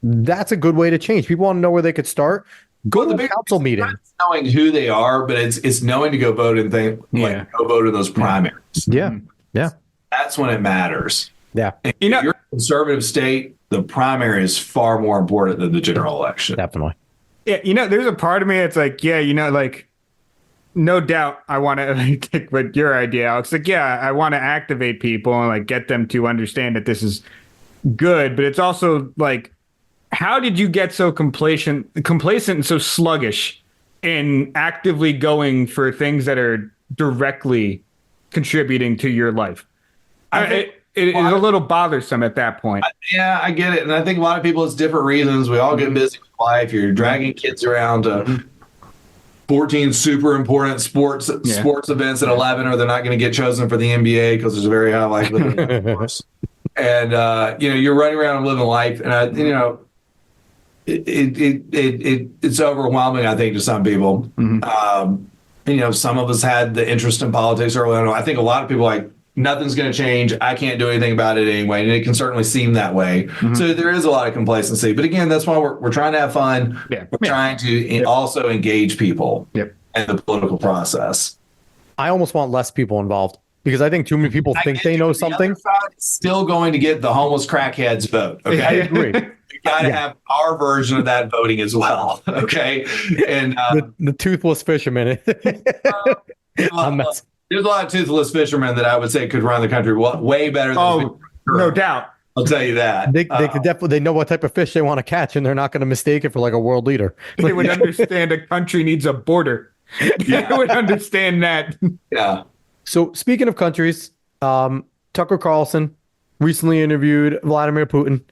that's a good way to change. People want to know where they could start. Go to the council meeting. Knowing who they are, but it's knowing to go vote and go vote in those primaries. Yeah. Yeah. That's when it matters. Yeah. If you're a conservative state, the primary is far more important than the general election. Definitely. Yeah, there's a part of me that's like, no doubt I want to take with your idea, Alex. I want to activate people and get them to understand that this is good, but it's also how did you get so complacent and so sluggish in actively going for things that are directly contributing to your life? It is a little bothersome at that point. Yeah, I get it. And I think a lot of people, it's different reasons. We all get busy with life. You're dragging kids around to 14 super important sports events at 11, or they're not going to get chosen for the NBA because there's a very high likelihood, of course. And, you're running around and living life. And, it's overwhelming, I think, to some people. Some of us had the interest in politics early on. I think a lot of people nothing's going to change. I can't do anything about it anyway. And it can certainly seem that way. So there is a lot of complacency. But again, that's why we're trying to have fun. Yeah. We're trying to also engage people in the political process. I almost want less people involved because I think too many people think they know something. Still going to get the homeless crackheads vote. Okay? I agree. got to have our version of that voting as well. Okay. And the toothless fisherman. there's a lot of toothless fishermen that I would say could run the country way better than no doubt. I'll tell you that. They could definitely, they know what type of fish they want to catch, and they're not going to mistake it for like a world leader. They would understand a country needs a border. They would understand that. Yeah. So speaking of countries, Tucker Carlson recently interviewed Vladimir Putin.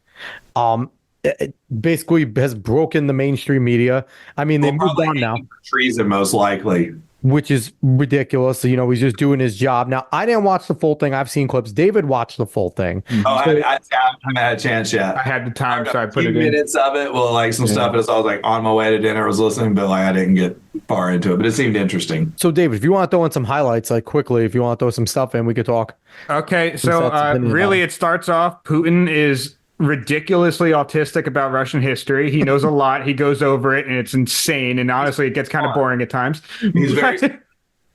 It basically has broken the mainstream media. I mean, they moved on now. Treason, most likely. Which is ridiculous. You know, he's just doing his job. Now, I didn't watch the full thing. I've seen clips. David watched the full thing. I haven't had a chance yet. I had the time, so I put it in. Minutes of it. Well, like some stuff as I was like on my way to dinner, I was listening, but like I didn't get far into it. But it seemed interesting. So, David, if you want to throw in some highlights, like quickly, if you want to throw some stuff in, we could talk. Okay, so really, it starts off. Putin is ridiculously autistic about Russian history. He knows a lot. He goes over it, and it's insane. And honestly, it gets kind of boring at times. He's very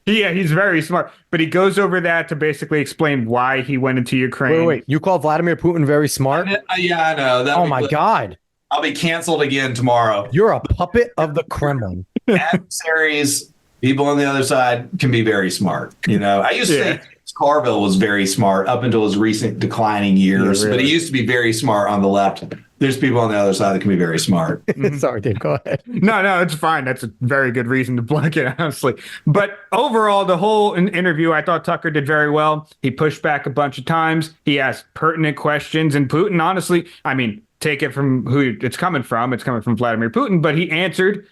yeah, he's very smart. But he goes over that to basically explain why he went into Ukraine. Wait. You call Vladimir Putin very smart? Yeah, I know. Oh my God. I'll be canceled again tomorrow. You're a puppet of the Kremlin. Adversaries, people on the other side can be very smart. You know, I used to think Carville was very smart up until his recent declining years, but he used to be very smart on the left. There's people on the other side that can be very smart. Sorry, Dave, go ahead. No, it's fine. That's a very good reason to block it, honestly. But overall, the whole interview, I thought Tucker did very well. He pushed back a bunch of times. He asked pertinent questions. And Putin, honestly, I mean, take it from who it's coming from. It's coming from Vladimir Putin. But he answered,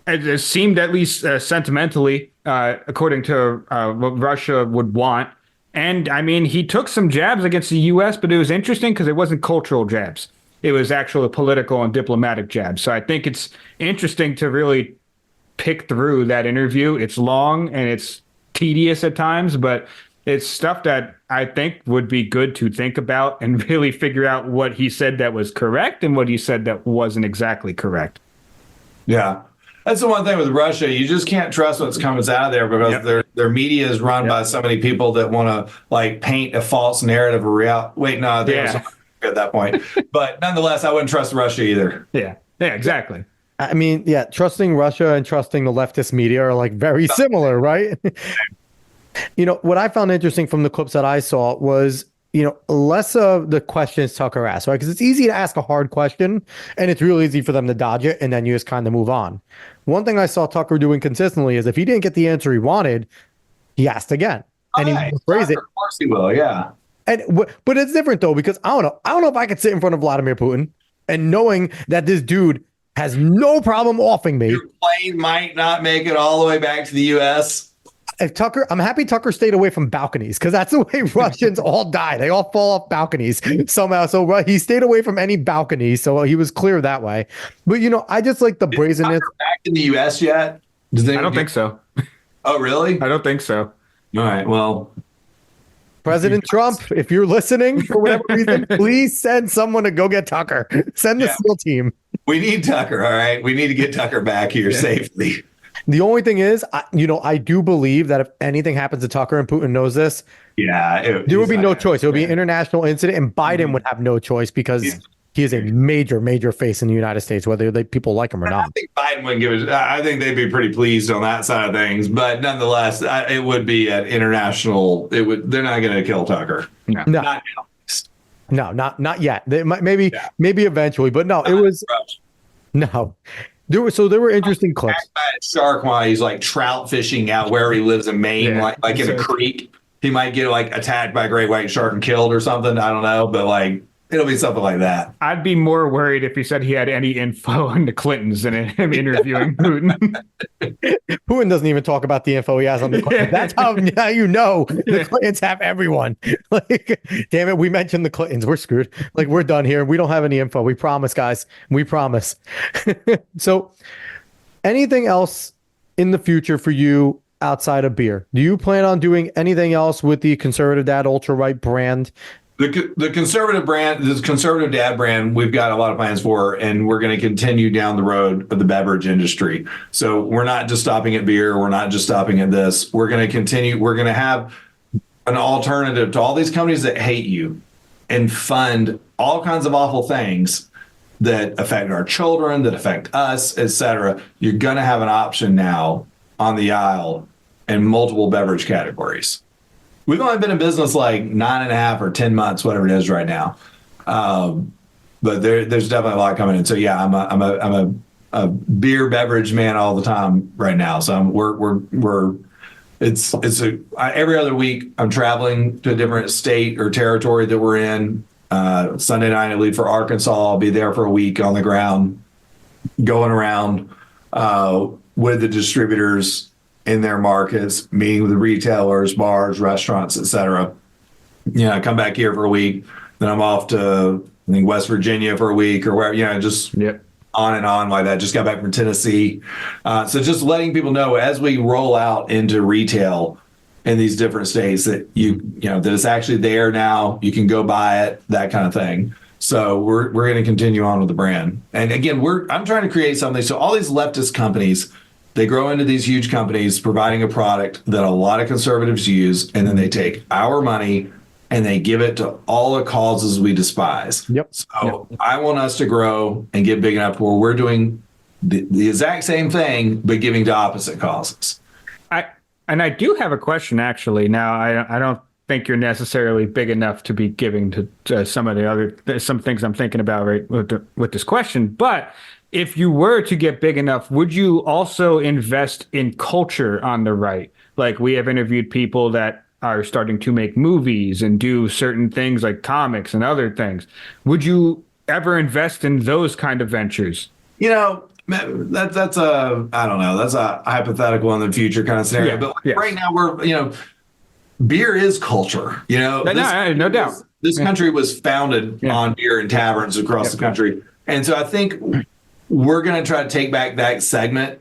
it seemed at least sentimentally, according to what Russia would want. And, I mean, he took some jabs against the U.S., but it was interesting because it wasn't cultural jabs. It was actually political and diplomatic jabs. So I think it's interesting to really pick through that interview. It's long and it's tedious at times, but it's stuff that I think would be good to think about and really figure out what he said that was correct and what he said that wasn't exactly correct. Yeah. That's the one thing with Russia. You just can't trust what's coming out of there because their media is run by so many people that want to like paint a false narrative of reality. Wait, no, they're at that point. But nonetheless, I wouldn't trust Russia either. Yeah, exactly. I mean, trusting Russia and trusting the leftist media are like very similar, right? You know, what I found interesting from the clips that I saw was, you know, less of the questions Tucker asked, right? Because it's easy to ask a hard question and it's really easy for them to dodge it and then you just kind of move on. One thing I saw Tucker doing consistently is if he didn't get the answer he wanted, he asked again. And he would phrase it. Of course he will, yeah. And but it's different though, because I don't know if I could sit in front of Vladimir Putin and knowing that this dude has no problem offing me. Your plane might not make it all the way back to the U.S. I'm happy Tucker stayed away from balconies because that's the way Russians all die. They all fall off balconies somehow. So he stayed away from any balconies. So he was clear that way. But, you know, I just like the brazenness. Back in the U.S. yet? I don't think so. Oh, really? I don't think so. All right. Well, President Trump, if you're listening for whatever reason, please send someone to go get Tucker. Send the SEAL team. We need Tucker. All right. We need to get Tucker back here safely. The only thing is, I do believe that if anything happens to Tucker, and Putin knows this, there would be no choice. It would be an international incident, and Biden would have no choice because he is a major, major face in the United States, whether people like him or not. I think Biden wouldn't give it. I think they'd be pretty pleased on that side of things, but nonetheless, it would be an international. They're not going to kill Tucker. No. Not yet. They might, maybe eventually, but no, it was no. There were interesting clips. By a shark while he's like trout fishing out where he lives in Maine, like in a creek. He might get like attacked by a great white shark and killed or something. I don't know, but like it'll be something like that. I'd be more worried if he said he had any info on the Clintons than him interviewing Putin. Putin doesn't even talk about the info he has on the Clintons. That's how you know the Clintons have everyone. Like, damn it, we mentioned the Clintons. We're screwed. Like, we're done here. We don't have any info. We promise, guys. We promise. So, anything else in the future for you outside of beer? Do you plan on doing anything else with the Conservative Dad Ultra Right brand? The conservative brand, this conservative dad brand, we've got a lot of plans for, and we're going to continue down the road of the beverage industry. So we're not just stopping at beer. We're not just stopping at this. We're going to continue. We're going to have an alternative to all these companies that hate you and fund all kinds of awful things. that affect our children, that affect us, etc., you're going to have an option now on the aisle in multiple beverage categories. We've only been in business like 9.5 or 10 months, whatever it is right now. But there's definitely a lot coming in. So yeah, I'm a beer beverage man all the time right now. So every other week I'm traveling to a different state or territory that we're in. Sunday night I leave for Arkansas. I'll be there for a week on the ground, going around with the distributors in their markets, meeting with the retailers, bars, restaurants, etc. I come back here for a week, then I'm off to I think West Virginia for a week or where, just on and on like that. Just got back from Tennessee. So just letting people know as we roll out into retail in these different states that that it's actually there now. You can go buy it, that kind of thing. So we're going to continue on with the brand. And again, I'm trying to create something. So all these leftist companies, they grow into these huge companies providing a product that a lot of conservatives use, and then they take our money and they give it to all the causes we despise. Yep. So I want us to grow and get big enough where we're doing the exact same thing, but giving to opposite causes. I do have a question, actually. Now, I don't think you're necessarily big enough to be giving to some things I'm thinking about right with this question. But if you were to get big enough, would you also invest in culture on the right? Like, we have interviewed people that are starting to make movies and do certain things like comics and other things. Would you ever invest in those kind of ventures? That's a hypothetical in the future kind of scenario. But right now beer is culture. No doubt. This country was founded on beer and taverns across the country. And so I think we're going to try to take back that segment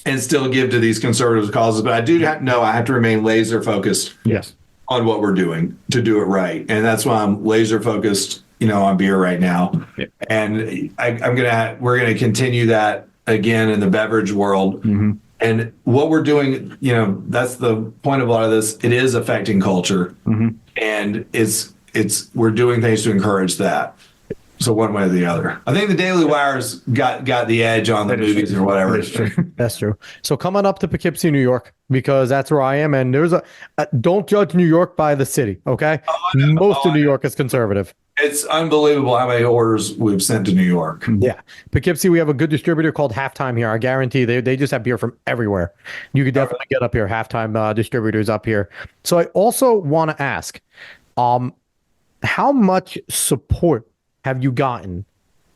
and still give to these conservative causes. But I do know I have to remain laser focused on what we're doing to do it right. And that's why I'm laser focused, on beer right now. Yeah. And we're going to continue that again in the beverage world. Mm-hmm. And what we're doing, that's the point of a lot of this. It is affecting culture, and we're doing things to encourage that. So one way or the other. I think the Daily Wire's got the edge on the movies or whatever. That's true. So coming up to Poughkeepsie, New York, because that's where I am, and there's don't judge New York by the city, okay? Most of New York is conservative. It's unbelievable how many orders we've sent to New York. Yeah. Poughkeepsie, we have a good distributor called Halftime here. I guarantee they just have beer from everywhere. You could definitely get up here, Halftime distributors up here. So I also want to ask, how much support have you gotten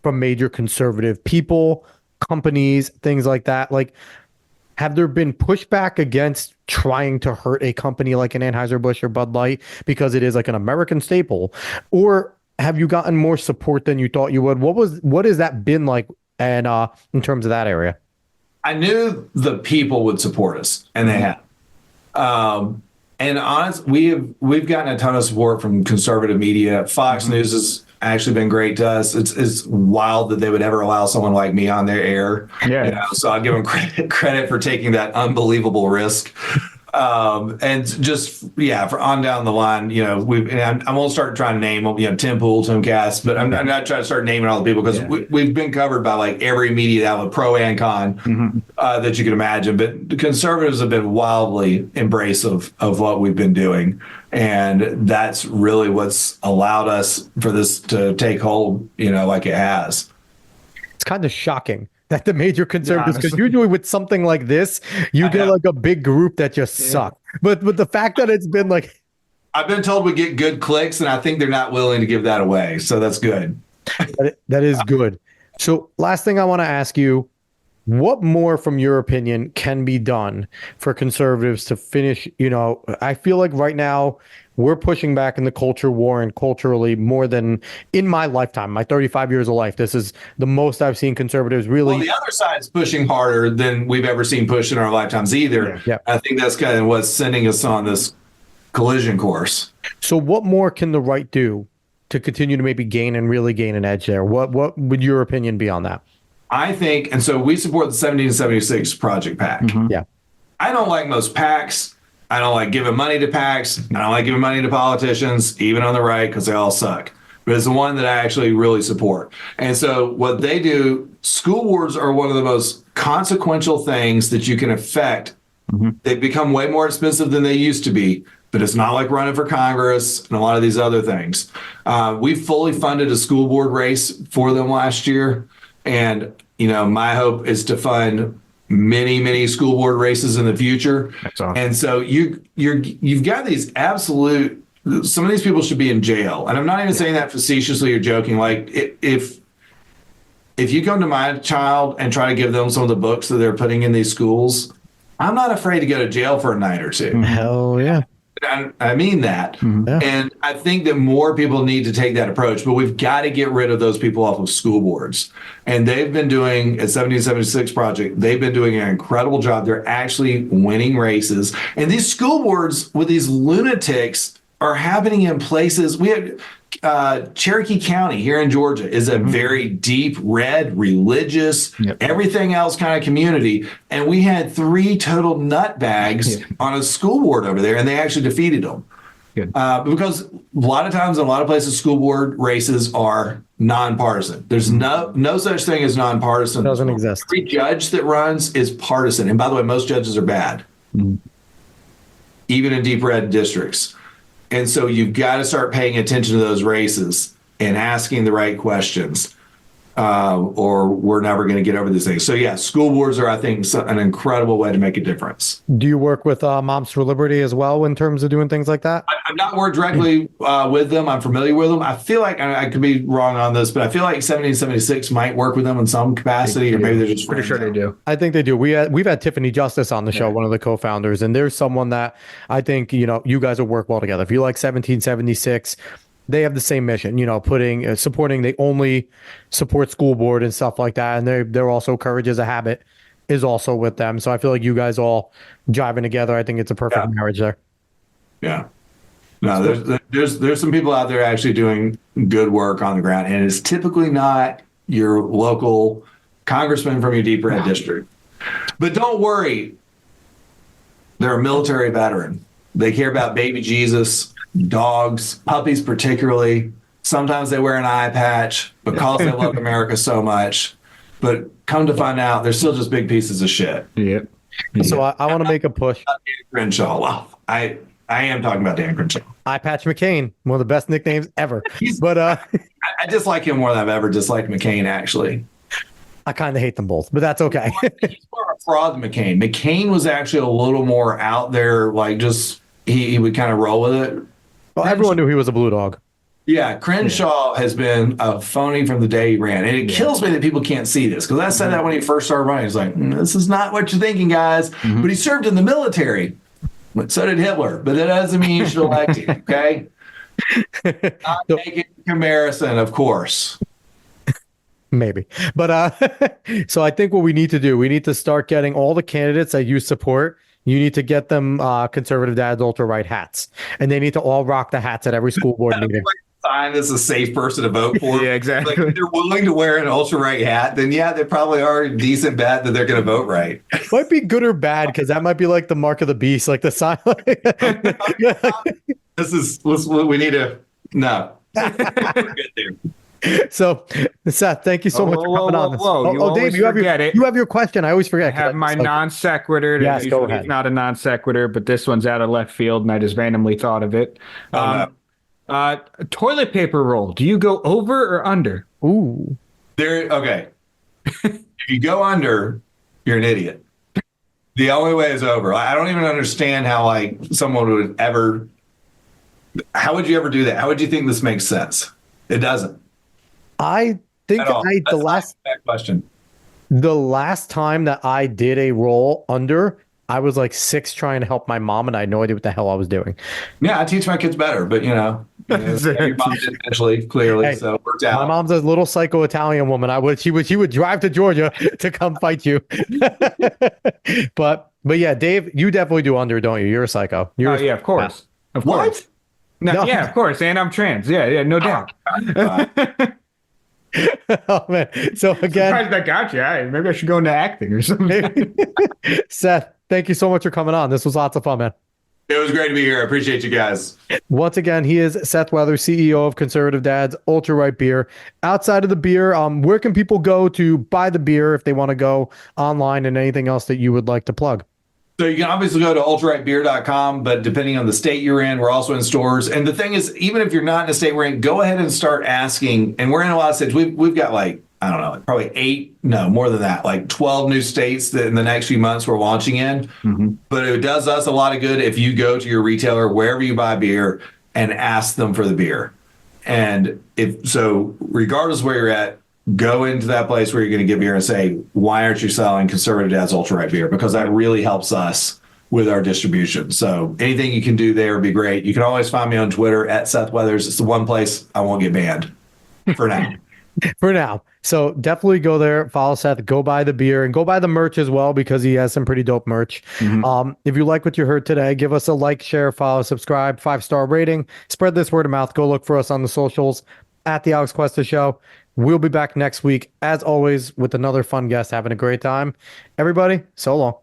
from major conservative people, companies, things like that? Like, have there been pushback against trying to hurt a company like an Anheuser-Busch or Bud Light because it is like an American staple? Or have you gotten more support than you thought you would? What has that been like and in terms of that area? I knew the people would support us, and they have. And honestly, we've gotten a ton of support from conservative media. Fox News has actually been great to us. It's wild that they would ever allow someone like me on their air. Yeah. So I'll give them credit for taking that unbelievable risk. And just for on down the line, I won't start trying to name them, Tim Pool, Tim Cass, but I'm not trying to start naming all the people because we've been covered by like every media outlet, pro and con, that you can imagine. But the conservatives have been wildly embracive of what we've been doing, and that's really what's allowed us for this to take hold, like it has. It's kind of shocking that the major conservatives, because usually with something like this, you get like a big group that just suck. But the fact that it's been like, I've been told we get good clicks, and I think they're not willing to give that away. So that's good. That is good. So last thing I want to ask you, what more, from your opinion, can be done for conservatives to finish? I feel like right now we're pushing back in the culture war and culturally more than in my lifetime, my 35 years of life. This is the most I've seen conservatives really. Well, the other side's pushing harder than we've ever seen push in our lifetimes either. Yeah. I think that's kind of what's sending us on this collision course. So what more can the right do to continue to maybe gain an edge there? What would your opinion be on that? I think, and so we support the 1776 Project PAC. Yeah. I don't like most PACs. I don't like giving money to PACs. I don't like giving money to politicians, even on the right, because they all suck. but it's the one that I actually really support. And so what they do, school boards are one of the most consequential things that you can affect. They've become way more expensive than they used to be, but it's not like running for Congress and a lot of these other things. We fully funded a school board race for them last year. And, my hope is to fund many, many school board races in the future. That's awesome. And so you've got these absolute, some of these people should be in jail. And I'm not even saying that facetiously or joking. Like if you come to my child and try to give them some of the books that they're putting in these schools, I'm not afraid to go to jail for a night or two. Hell yeah. I mean that. Yeah. And I think that more people need to take that approach, but we've got to get rid of those people off of school boards. And they've been doing, at 1776 Project, they've been doing an incredible job. They're actually winning races. And these school boards with these lunatics are happening in places. We have Cherokee County here in Georgia is a very deep red, religious, everything else kind of community. And we had 3 total nutbags on a school board over there, and they actually defeated them. Good. Because a lot of times in a lot of places, school board races are nonpartisan. There's no such thing as nonpartisan. Doesn't exist. Every judge that runs is partisan. And by the way, most judges are bad, even in deep red districts. And so you've got to start paying attention to those races and asking the right questions, or we're never going to get over these things. So yeah, school boards are, I think, an incredible way to make a difference. Do you work with Moms for Liberty as well in terms of doing things like that? I've not worked directly with them. I'm familiar with them. I feel like I could be wrong on this, but I feel like 1776 might work with them in some capacity, or maybe they're just Pretty sure they do. I think they do. We've had Tiffany Justice on the show, one of the co-founders, and there's someone that I think, you guys will work well together. If you like 1776, they have the same mission, supporting, they only support school board and stuff like that. And they're also Courage as a Habit is also with them. So I feel like you guys all jiving together. I think it's a perfect marriage there. Yeah. No, there's some people out there actually doing good work on the ground, and it's typically not your local congressman from your deep red district. But don't worry, they're a military veteran. They care about baby Jesus, dogs, puppies particularly. Sometimes they wear an eye patch because they love America so much. But come to find out, they're still just big pieces of shit. Yep. So I want to make a push. Dan Crenshaw. Well, I am talking about Dan Crenshaw. Eye Patch McCain, one of the best nicknames ever. But I dislike him more than I've ever disliked McCain, actually. I kind of hate them both, but that's okay. He's more of a fraud than McCain. McCain was actually a little more out there, like just he would kind of roll with it. Well, everyone knew he was a blue dog. Yeah, Crenshaw has been a phony from the day he ran. And it kills me that people can't see this, because I said that when he first started running. He's like, this is not what you're thinking, guys. But he served in the military. So did Hitler. But that doesn't mean you should elect him, okay? Not making a comparison, of course. Maybe. But so I think what we need to do, we need to start getting all the candidates that you support. You need to get them conservative dads, ultra-right hats. And they need to all rock the hats at every school board meeting. Sign this a safe person to vote for. Yeah, exactly. Like, if they're willing to wear an ultra-right hat, then yeah, they probably are a decent bet that they're going to vote right. Might be good or bad, because that might be like the mark of the beast, like the sign. We need to, no. We're good there. So, Seth, thank you so much for coming on this. Dave, you have your question. I always forget. I have my non sequitur. Yes, go ahead. It's not a non sequitur, but this one's out of left field, and I just randomly thought of it. Toilet paper roll. Do you go over or under? Ooh. Okay. If you go under, you're an idiot. The only way is over. I don't even understand how someone would ever. How would you ever do that? How would you think this makes sense? It doesn't. I think the last time that I did a roll under, I was like 6 trying to help my mom, and I had no idea what the hell I was doing. Yeah, I teach my kids better, but your mom did eventually, clearly, so it worked out. My mom's a little psycho Italian woman. She would drive to Georgia to come fight you. but yeah, Dave, you definitely do under, don't you? You're a psycho. Yeah, of course. Of course. No, yeah, of course, and I'm trans. Yeah, no doubt. Oh man! So again, surprised that got you. Maybe I should go into acting or something. Seth, thank you so much for coming on. This was lots of fun, man. It was great to be here. I appreciate you guys. Once again, he is Seth Weathers, CEO of Conservative Dads Ultra Right Beer. Outside of the beer, where can people go to buy the beer if they want to go online, and anything else that you would like to plug? So you can obviously go to ultrarightbeer.com, but depending on the state you're in, we're also in stores. And the thing is, even if you're not in a state we're in, go ahead and start asking. And we're in a lot of states. We've got like, I don't know, probably more than that, like 12 new states that in the next few months we're launching in. But it does us a lot of good if you go to your retailer, wherever you buy beer, and ask them for the beer. And regardless of where you're at, go into that place where you're going to get beer and say, why aren't you selling Conservative Dad's Ultra Right Beer? Because that really helps us with our distribution. So anything you can do there would be great. You can always find me on Twitter at Seth Weathers. It's the one place I won't get banned for now. For now. So definitely go there, follow Seth, go buy the beer, and go buy the merch as well, because he has some pretty dope merch. If you like what you heard today, give us a like, share, follow, subscribe, 5-star rating. Spread this word of mouth. Go look for us on the socials at the Alex Cuesta Show. We'll be back next week, as always, with another fun guest. Having a great time. Everybody, so long.